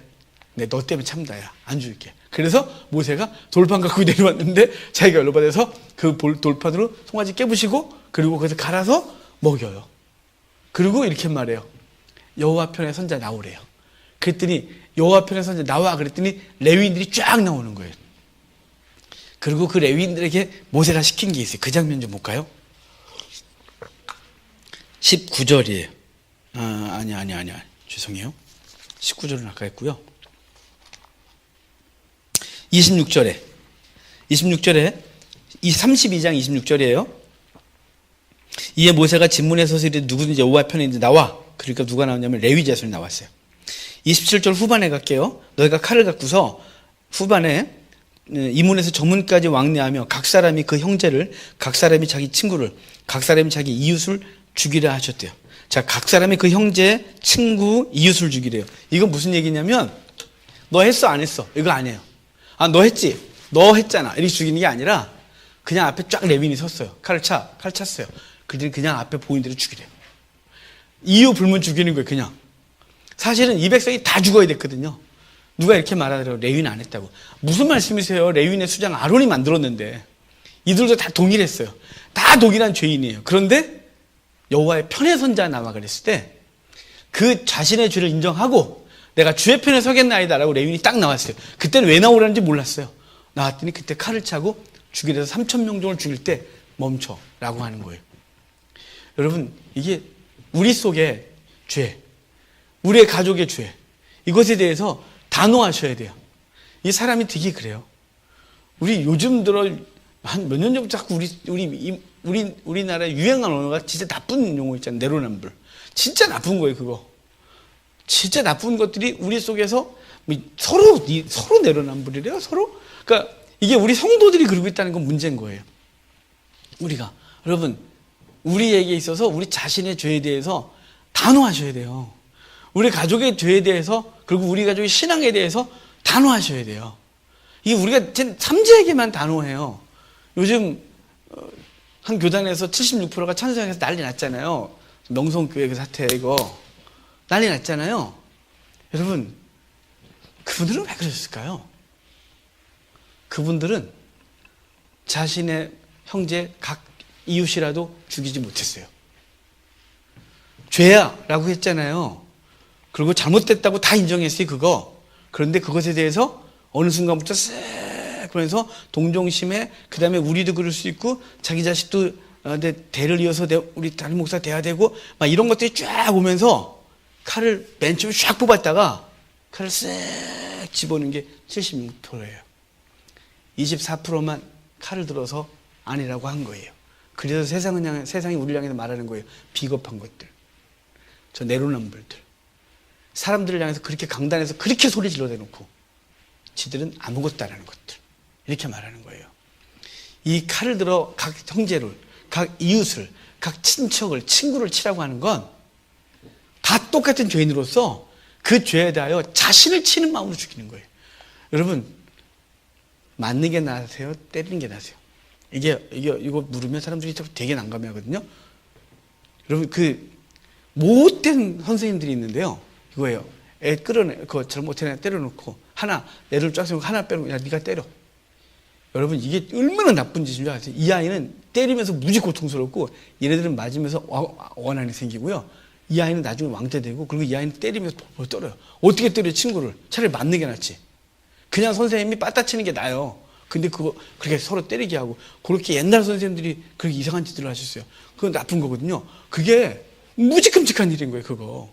너 때문에 참다야. 안 줄게. 그래서 모세가 돌판 갖고 내려왔는데 자기가 열로받아서 그 돌판으로 송아지 깨부시고 그리고 거기서 갈아서 먹여요. 그리고 이렇게 말해요. 여호와 편의 선자 나오래요. 그랬더니 여호와 편의 선자 나와 그랬더니 레위인들이 쫙 나오는 거예요. 그리고 그 레위인들에게 모세가 시킨 게 있어요. 그 장면 좀 볼까요? 19절이에요. 아니. 죄송해요. 19절은 아까 했고요. 26절에 이 32장 26절이에요. 이에 모세가 진문에 서서 이르되 누구든지 여호와 편에 있는지 나와. 그러니까 누가 나왔냐면 레위 자손이 나왔어요. 27절 후반에 갈게요. 너희가 칼을 갖고서 후반에 이문에서 저문까지 왕래하며 각 사람이 그 형제를, 각 사람이 자기 친구를, 각 사람이 자기 이웃을 죽이라 하셨대요. 자, 각 사람이 그 형제, 친구, 이웃을 죽이래요. 이건 무슨 얘기냐면 너 했어 안 했어? 이거 아니에요. 너 했지? 너 했잖아. 이렇게 죽이는 게 아니라 그냥 앞에 쫙 레위인이 섰어요. 칼 찼어요. 그들이 그냥 앞에 보이는 대로 죽이래요. 이유 불문 죽이는 거예요. 그냥. 사실은 이 백성이 다 죽어야 됐거든요. 누가 이렇게 말하더라고요. 레위는 안 했다고. 무슨 말씀이세요? 레위인의 수장 아론이 만들었는데. 이들도 다 동일했어요. 다 동일한 죄인이에요. 그런데 여호와의 편의 선자 나와 그랬을 때 그 자신의 죄를 인정하고 내가 주의 편에 서겠나이다라고 레위인이 딱 나왔어요. 그때는 왜 나오라는지 몰랐어요. 나왔더니 그때 칼을 차고 죽이려서 3,000명종을 죽일 때 멈춰라고 하는 거예요. 여러분, 이게 우리 속의 죄, 우리의 가족의 죄, 이것에 대해서 단호하셔야 돼요. 이 사람이 되게 그래요. 우리 요즘 들어 한 몇 년 전부터 자꾸 우리나라에 유행한 언어가 진짜 나쁜 용어 있잖아요. 내로남불. 진짜 나쁜 거예요, 그거. 진짜 나쁜 것들이 우리 속에서 서로 내로남불이래요, 서로. 그러니까 이게 우리 성도들이 그러고 있다는 건 문제인 거예요. 우리가. 여러분, 우리에게 있어서 우리 자신의 죄에 대해서 단호하셔야 돼요. 우리 가족의 죄에 대해서, 그리고 우리 가족의 신앙에 대해서 단호하셔야 돼요. 이게 우리가 삼재에게만 단호해요. 요즘 한 교단에서 76%가 찬송해서 난리 났잖아요. 명성교회 그 사태 이거 난리 났잖아요. 여러분, 그분들은 왜 그러셨을까요? 그분들은 자신의 형제 각 이웃이라도 죽이지 못했어요. 죄야 라고 했잖아요. 그리고 잘못됐다고 다 인정했어요, 그거. 그런데 그것에 대해서 어느 순간부터 쓱 그러면서 동정심에, 그 다음에 우리도 그럴 수 있고 자기 자식도 대를 이어서 우리 담임 목사 돼야 되고 막 이런 것들이 쫙 오면서 칼을 맨 처음에 쫙 뽑았다가 칼을 쓱 집어넣는 게 76%예요. 24%만 칼을 들어서 아니라고 한 거예요. 그래서 세상이 우리를 향해서 말하는 거예요. 비겁한 것들, 저 내로남불들, 사람들을 향해서 그렇게 강단에서 그렇게 소리 질러대놓고 지들은 아무것도 안 하는 것들, 이렇게 말하는 거예요. 이 칼을 들어 각 형제를, 각 이웃을, 각 친척을, 친구를 치라고 하는 건 다 똑같은 죄인으로서 그 죄에 대하여 자신을 치는 마음으로 죽이는 거예요. 여러분, 맞는 게 나으세요? 때리는 게 나으세요? 이거 물으면 사람들이 되게 난감해하거든요. 여러분, 그 못된 선생님들이 있는데요. 이거예요. 애 그거 잘못해 때려놓고 애를 쫙 세우고 하나 빼놓고, 야, 네가 때려. 여러분, 이게 얼마나 나쁜 짓인 줄 아세요? 이 아이는 때리면서 무지 고통스럽고, 얘네들은 맞으면서 원한이 생기고요. 이 아이는 나중에 왕따 되고, 그리고 이 아이는 때리면서 볼 떨어요. 어떻게 때려, 친구를? 차라리 맞는 게 낫지. 그냥 선생님이 빠따치는 게 나아요. 근데 그렇게 서로 때리게 하고, 그렇게 옛날 선생님들이 그렇게 이상한 짓을 하셨어요. 그건 나쁜 거거든요. 그게 무지 끔찍한 일인 거예요, 그거.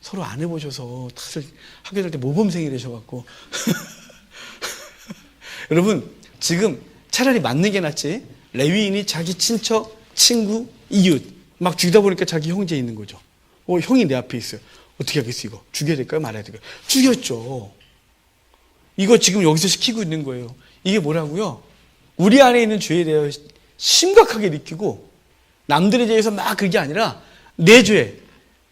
서로 안 해보셔서 다들 학교 다닐 때 모범생이 되셔갖고. 여러분, 지금 차라리 맞는 게 낫지. 레위인이 자기 친척, 친구, 이웃 막 죽이다 보니까 자기 형제 있는 거죠. 형이 내 앞에 있어요. 어떻게 하겠어, 이거? 죽여야 될까요? 말아야 될까요? 죽였죠. 이거 지금 여기서 시키고 있는 거예요. 이게 뭐라고요? 우리 안에 있는 죄에 대해 심각하게 느끼고, 남들에 대해서 막 그게 아니라 내 죄,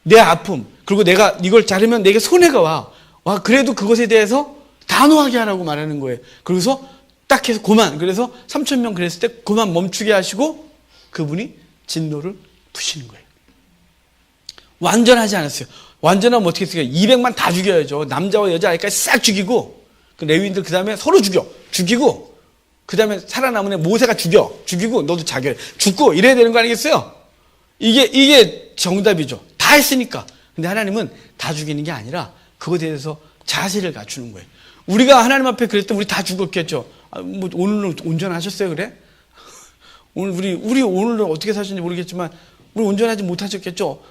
내 아픔, 그리고 내가 이걸 자르면 내게 손해가 와. 그래도 그것에 대해서 단호하게 하라고 말하는 거예요. 그래서 딱 해서 그래서 3,000명 그랬을 때 그만 멈추게 하시고 그분이 진노를 푸시는 거예요. 완전하지 않았어요. 완전하면 어떻게 했어요? 200만 다 죽여야죠. 남자와 여자 아이까지 싹 죽이고, 그 레위인들 그 다음에 서로 죽이고, 그 다음에 살아남은 애 모세가 죽이고, 너도 자결해. 죽고, 이래야 되는 거 아니겠어요? 이게 정답이죠. 다 했으니까. 근데 하나님은 다 죽이는 게 아니라 그것에 대해서 자세를 갖추는 거예요. 우리가 하나님 앞에 그랬더니 우리 다 죽었겠죠. 오늘은 온전하셨어요, 그래? 우리 오늘은 어떻게 사셨는지 모르겠지만, 우리 온전하지 못하셨겠죠?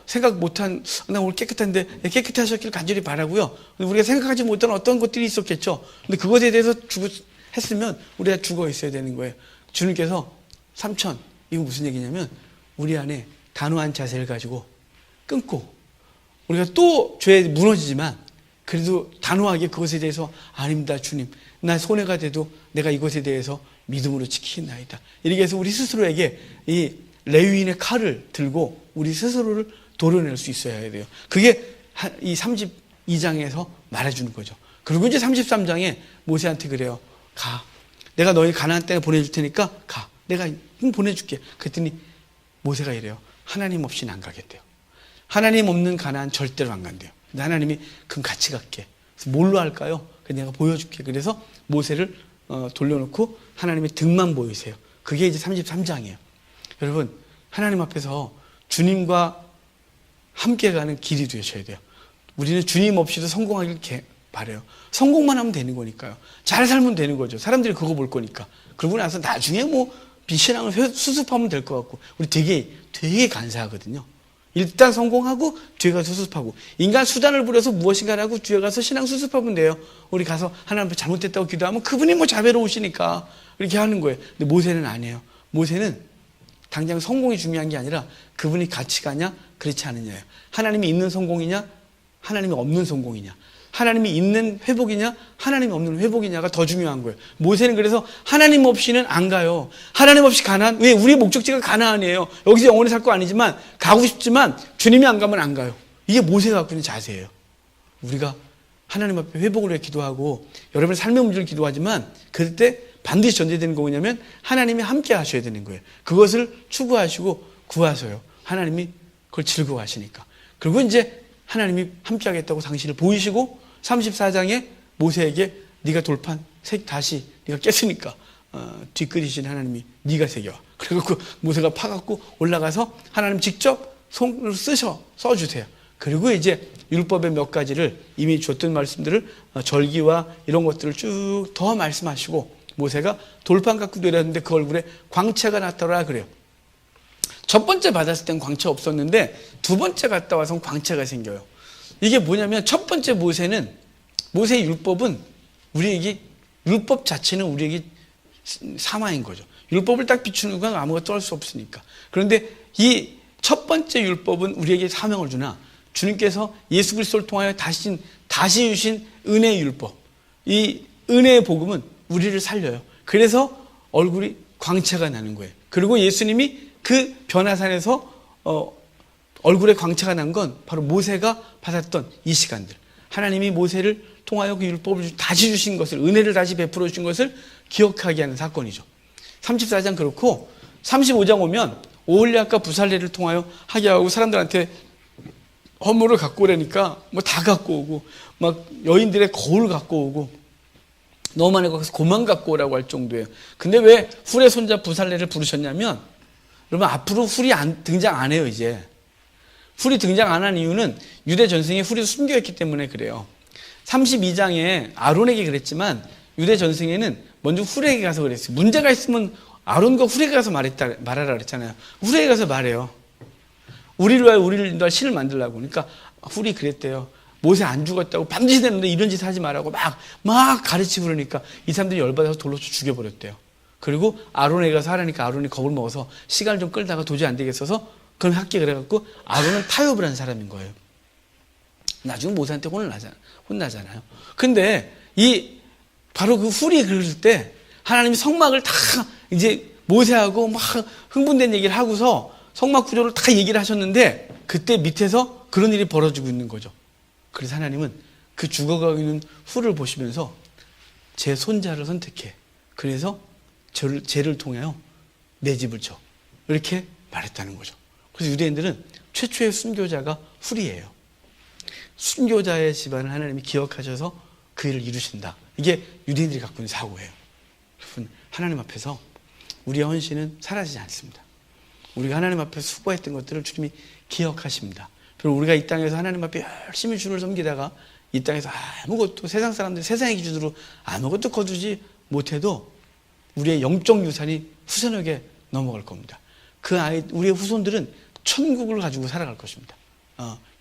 나 오늘 깨끗한데, 깨끗해 하셨길 간절히 바라고요. 우리가 생각하지 못한 어떤 것들이 있었겠죠? 근데 그것에 대해서 했으면 우리가 죽어 있어야 되는 거예요. 주님께서 3,000, 이거 무슨 얘기냐면, 우리 안에 단호한 자세를 가지고 끊고, 우리가 또 죄에 무너지지만, 그래도 단호하게 그것에 대해서, 아닙니다, 주님. 나 손해가 돼도 내가 이것에 대해서 믿음으로 지키나이다. 이렇게 해서 우리 스스로에게 이 레위인의 칼을 들고 우리 스스로를 도려낼 수 있어야 돼요. 그게 이 32장에서 말해주는 거죠. 그리고 이제 33장에 모세한테 그래요. 가. 내가 너희 가나안 땅에 보내줄 테니까 가. 내가 보내줄게. 그랬더니 모세가 이래요. 하나님 없이는 안 가겠대요. 하나님 없는 가나안 절대로 안 간대요. 근데 하나님이 그럼 같이 갈게. 그래서 뭘로 할까요? 내가 보여줄게. 그래서 모세를 돌려놓고 하나님의 등만 보이세요. 그게 이제 33장이에요. 여러분, 하나님 앞에서 주님과 함께 가는 길이 되셔야 돼요. 우리는 주님 없이도 성공하길 바라요. 성공만 하면 되는 거니까요. 잘 살면 되는 거죠. 사람들이 그거 볼 거니까. 그러고 나서 나중에 신앙을 수습하면 될 것 같고, 우리 되게 간사하거든요. 일단 성공하고 뒤에 가서 수습하고, 인간 수단을 부려서 무엇인가 하고 뒤에 가서 신앙 수습하면 돼요. 우리 가서 하나님 앞에 잘못됐다고 기도하면 그분이 자비로우시니까 이렇게 하는 거예요. 근데 모세는 아니에요. 모세는 당장 성공이 중요한 게 아니라 그분이 같이 가냐 그렇지 않느냐예요. 하나님이 있는 성공이냐 하나님이 없는 성공이냐, 하나님이 있는 회복이냐 하나님이 없는 회복이냐가 더 중요한 거예요. 모세는 그래서 하나님 없이는 안 가요. 하나님 없이 가나안, 왜? 우리의 목적지가 가나안이에요. 여기서 영원히 살 거 아니지만 가고 싶지만 주님이 안 가면 안 가요. 이게 모세가 갖고 있는 자세예요. 우리가 하나님 앞에 회복을 위해 기도하고 여러분의 삶의 문제를 기도하지만 그때 반드시 전제되는 거 뭐냐면 하나님이 함께 하셔야 되는 거예요. 그것을 추구하시고 구하셔요. 하나님이 그걸 즐거워하시니까. 그리고 이제 하나님이 함께 하겠다고 당신을 보이시고 34장에 모세에게 네가 돌판 다시 네가 깼으니까 뒷그리신 하나님이 네가 새겨와. 그래갖고 모세가 파갖고 올라가서 하나님 직접 손을 써주세요. 그리고 이제 율법의 몇 가지를 이미 줬던 말씀들을 절기와 이런 것들을 쭉 더 말씀하시고 모세가 돌판 갖고 내렸는데 그 얼굴에 광채가 났더라 그래요. 첫 번째 받았을 땐 광채 없었는데 두 번째 갔다 와서 광채가 생겨요. 이게 뭐냐면 첫 번째 모세의 율법은 우리에게, 율법 자체는 우리에게 사마인 거죠. 율법을 딱 비추는 건 아무것도 할 수 없으니까. 그런데 이 첫 번째 율법은 우리에게 사명을 주나 주님께서 예수 그리스도를 통하여 다시 주신 은혜의 율법, 이 은혜의 복음은 우리를 살려요. 그래서 얼굴이 광채가 나는 거예요. 그리고 예수님이 그 변화산에서 얼굴에 광채가 난 건 바로 모세가 받았던 이 시간들. 하나님이 모세를 통하여 그 율법을 다시 주신 것을, 은혜를 다시 베풀어 주신 것을 기억하게 하는 사건이죠. 34장 그렇고 35장 오면 오홀리압과 부살레를 통하여 하게 하고 사람들한테 헌물을 갖고 오라니까 뭐 다 갖고 오고 막 여인들의 거울 갖고 오고 너무 많이 갖고 고만 갖고 오라고 할 정도예요. 근데 왜 훌의 손자 부살레를 부르셨냐면 여러분 앞으로 훌이 등장 안 해요. 이제 훌이 등장 안 한 이유는 유대 전승에 훌이 숨겨있기 때문에 그래요. 32장에 아론에게 그랬지만 유대 전승에는 먼저 훌에게 가서 그랬어요. 문제가 있으면 아론과 훌에게 가서 말하라 그랬잖아요. 훌에게 가서 말해요. 우리를 인도할 신을 만들라고. 그러니까 훌이 그랬대요. 모세 안 죽었다고 반드시 되는데 이런 짓 하지 말라고 막 가르치고 그러니까 이 사람들이 열받아서 돌로 죽여버렸대요. 그리고 아론에게 가서 하라니까 아론이 겁을 먹어서 시간을 좀 끌다가 도저히 안 되겠어서 그건 할게 그래갖고 아론은 타협을 한 사람인 거예요. 나중에 모세한테 혼나잖아요. 근데 바로 그 훌이 그럴 때 하나님이 성막을 다 이제 모세하고 막 흥분된 얘기를 하고서 성막 구조를 다 얘기를 하셨는데 그때 밑에서 그런 일이 벌어지고 있는 거죠. 그래서 하나님은 그 죽어가고 있는 훌을 보시면서 제 손자를 선택해. 그래서 쟤를 통하여 내 집을 쳐. 이렇게 말했다는 거죠. 그래서 유대인들은 최초의 순교자가 훌이에요. 순교자의 집안을 하나님이 기억하셔서 그 일을 이루신다. 이게 유대인들이 갖고 있는 사고예요. 여러분, 하나님 앞에서 우리의 헌신은 사라지지 않습니다. 우리가 하나님 앞에 수고했던 것들을 주님이 기억하십니다. 그리고 우리가 이 땅에서 하나님 앞에 열심히 주를 섬기다가 이 땅에서 아무것도 세상 사람들 세상의 기준으로 아무것도 거두지 못해도 우리의 영적 유산이 후손에게 넘어갈 겁니다. 우리의 후손들은 천국을 가지고 살아갈 것입니다.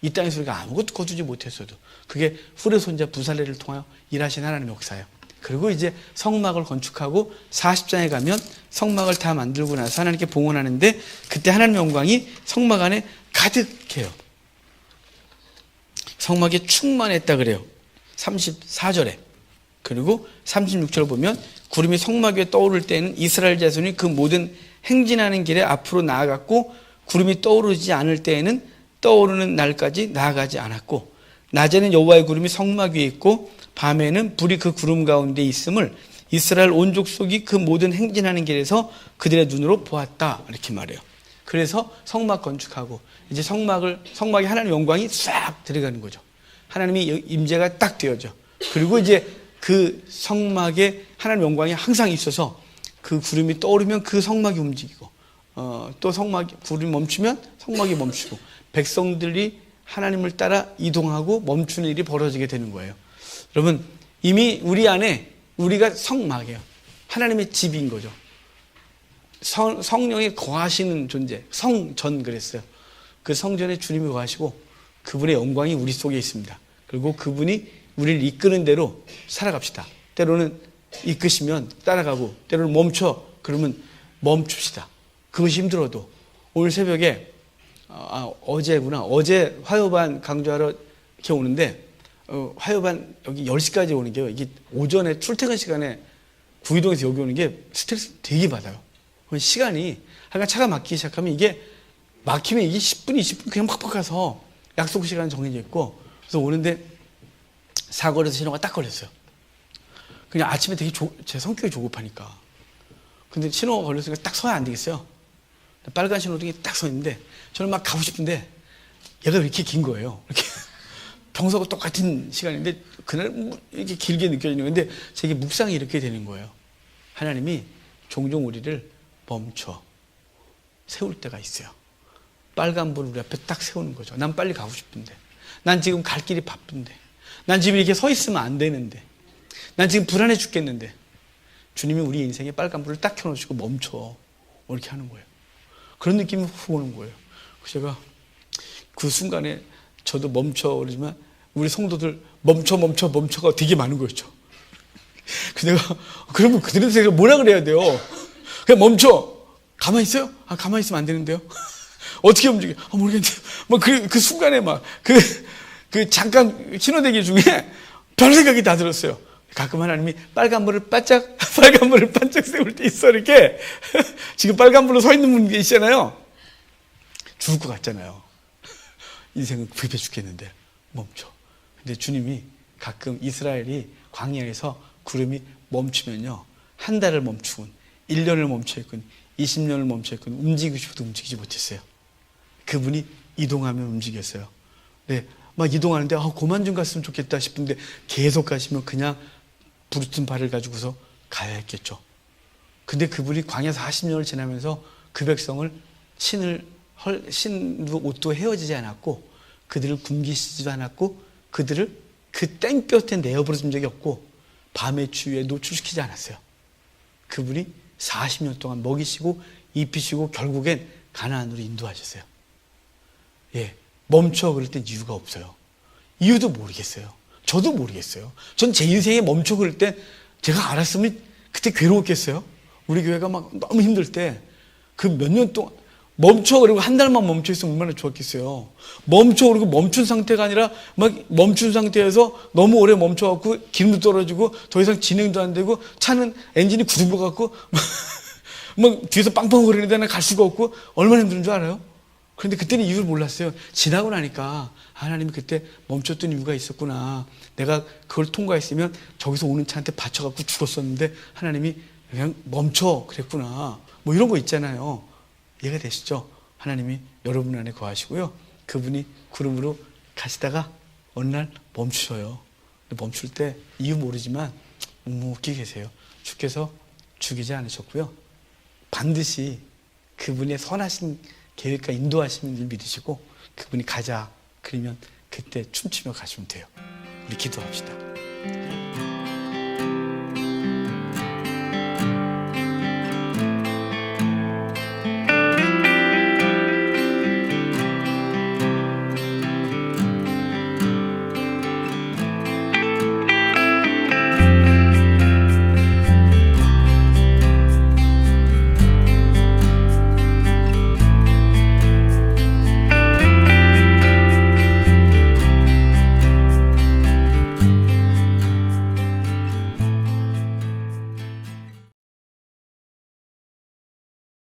이 땅에서 우리가 아무것도 거두지 못했어도 그게 훌의 손자 부살레를 통하여 일하신 하나님의 역사예요. 그리고 이제 성막을 건축하고 40장에 가면 성막을 다 만들고 나서 하나님께 봉헌하는데 그때 하나님의 영광이 성막 안에 가득해요. 성막에 충만했다 그래요. 34절에. 그리고 36절 보면 구름이 성막 위에 떠오를 때에는 이스라엘 자손이 그 모든 행진하는 길에 앞으로 나아갔고 구름이 떠오르지 않을 때에는 떠오르는 날까지 나아가지 않았고 낮에는 여호와의 구름이 성막 위에 있고 밤에는 불이 그 구름 가운데 있음을 이스라엘 온 족속이 그 모든 행진하는 길에서 그들의 눈으로 보았다. 이렇게 말해요. 그래서 성막 건축하고 이제 성막에 하나님의 영광이 싹 들어가는 거죠. 하나님의 임재가 딱 되어져. 그리고 이제 그 성막에 하나님의 영광이 항상 있어서 그 구름이 떠오르면 그 성막이 움직이고 또 구름이 멈추면 성막이 멈추고 백성들이 하나님을 따라 이동하고 멈추는 일이 벌어지게 되는 거예요. 여러분 이미 우리 안에 우리가 성막이에요. 하나님의 집인 거죠. 성령이 거하시는 존재, 성전 그랬어요. 그 성전에 주님이 거하시고 그분의 영광이 우리 속에 있습니다. 그리고 그분이 우리를 이끄는 대로 살아갑시다. 때로는 이끄시면 따라가고 때로는 멈춰 그러면 멈춥시다. 그것이 힘들어도 오늘 새벽에 어제 화요반 강조하러 이렇게 오는데 화요반 여기 10시까지 오는 게요. 이게 오전에 출퇴근 시간에 구이동에서 여기 오는 게 스트레스 되게 받아요. 시간이 하여간 차가 막히기 시작하면 이게 막히면 이게 10분, 20분 그냥 팍팍 가서 약속 시간 정해져 있고 그래서 오는데 사거리에서 신호가 딱 걸렸어요. 그냥 아침에 되게 제 성격이 조급하니까. 근데 신호가 걸렸으니까 딱 서야 안 되겠어요. 빨간 신호등이 딱 서 있는데 저는 막 가고 싶은데 얘가 왜 이렇게 긴 거예요. 이렇게 평소하고 똑같은 시간인데 그날 이렇게 길게 느껴지는 건데 제게 묵상이 이렇게 되는 거예요. 하나님이 종종 우리를 멈춰 세울 때가 있어요. 빨간불 우리 앞에 딱 세우는 거죠. 난 빨리 가고 싶은데 난 지금 갈 길이 바쁜데 난 지금 이렇게 서 있으면 안 되는데 난 지금 불안해 죽겠는데 주님이 우리 인생에 빨간불을 딱 켜놓으시고 멈춰 이렇게 하는 거예요. 그런 느낌이 훅 오는 거예요. 그래서 제가 그 순간에 저도 멈춰 그러지만 우리 성도들 멈춰가 되게 많은 거였죠. 그래서 내가 그러면 그들한테 제가 뭐라 그래야 돼요? 그냥 멈춰. 가만히 있어요? 아, 가만히 있으면 안 되는데요. 어떻게 움직여? 아, 모르겠는데. 막 그 순간에 그 잠깐 신호대기 중에 별 생각이 다 들었어요. 가끔 하나님이 빨간불을 반짝 세울 때 있어, 이렇게. 지금 빨간불로 서 있는 분 계시잖아요. 죽을 것 같잖아요. 인생은 급해 죽겠는데 멈춰. 근데 주님이 가끔 이스라엘이 광야에서 구름이 멈추면요, 한 달을 멈추군, 1년을 멈춰있군, 20년을 멈춰있군, 움직이고 싶어도 움직이지 못했어요. 그분이 이동하면 움직였어요. 네, 막 이동하는데 그만 좀 갔으면 좋겠다 싶은데 계속 가시면 그냥 부르튼 발을 가지고서 가야 했겠죠. 근데 그분이 광야 40년을 지나면서 그 백성을 신도 옷도 헤어지지 않았고, 그들을 굶기시지도 않았고, 그들을 그 땡볕에 내어버린 적이 없고, 밤의 추위에 노출시키지 않았어요. 그분이 40년 동안 먹이시고 입히시고 결국엔 가나안으로 인도하셨어요. 예, 멈춰 그럴 땐 이유가 없어요. 이유도 모르겠어요. 저도 모르겠어요. 전 제 인생에 멈춰 그럴 때 제가 알았으면 그때 괴로웠겠어요. 우리 교회가 막 너무 힘들 때 그 몇 년 동안 멈춰 그리고 한 달만 멈춰 있으면 얼마나 좋았겠어요. 멈춰 그리고 멈춘 상태가 아니라 막 멈춘 상태에서 너무 오래 멈춰갖고 기름도 떨어지고 더 이상 진행도 안 되고 차는 엔진이 굳어갖고 막 뒤에서 빵빵거리는 데는 갈 수가 없고 얼마나 힘든 줄 알아요? 그런데 그때는 이유를 몰랐어요. 지나고 나니까 하나님이 그때 멈췄던 이유가 있었구나. 내가 그걸 통과했으면 저기서 오는 차한테 받쳐갖고 죽었었는데 하나님이 그냥 멈춰 그랬구나. 뭐 이런 거 있잖아요. 이해가 되시죠? 하나님이 여러분 안에 거하시고요, 그분이 구름으로 가시다가 어느 날 멈추셔요. 멈출 때 이유 모르지만 묵묵히 계세요. 주께서 죽이지 않으셨고요, 반드시 그분의 선하신 계획과 인도하시는 줄 믿으시고 그분이 가자 그러면 그때 춤추며 가시면 돼요. 우리 기도합시다.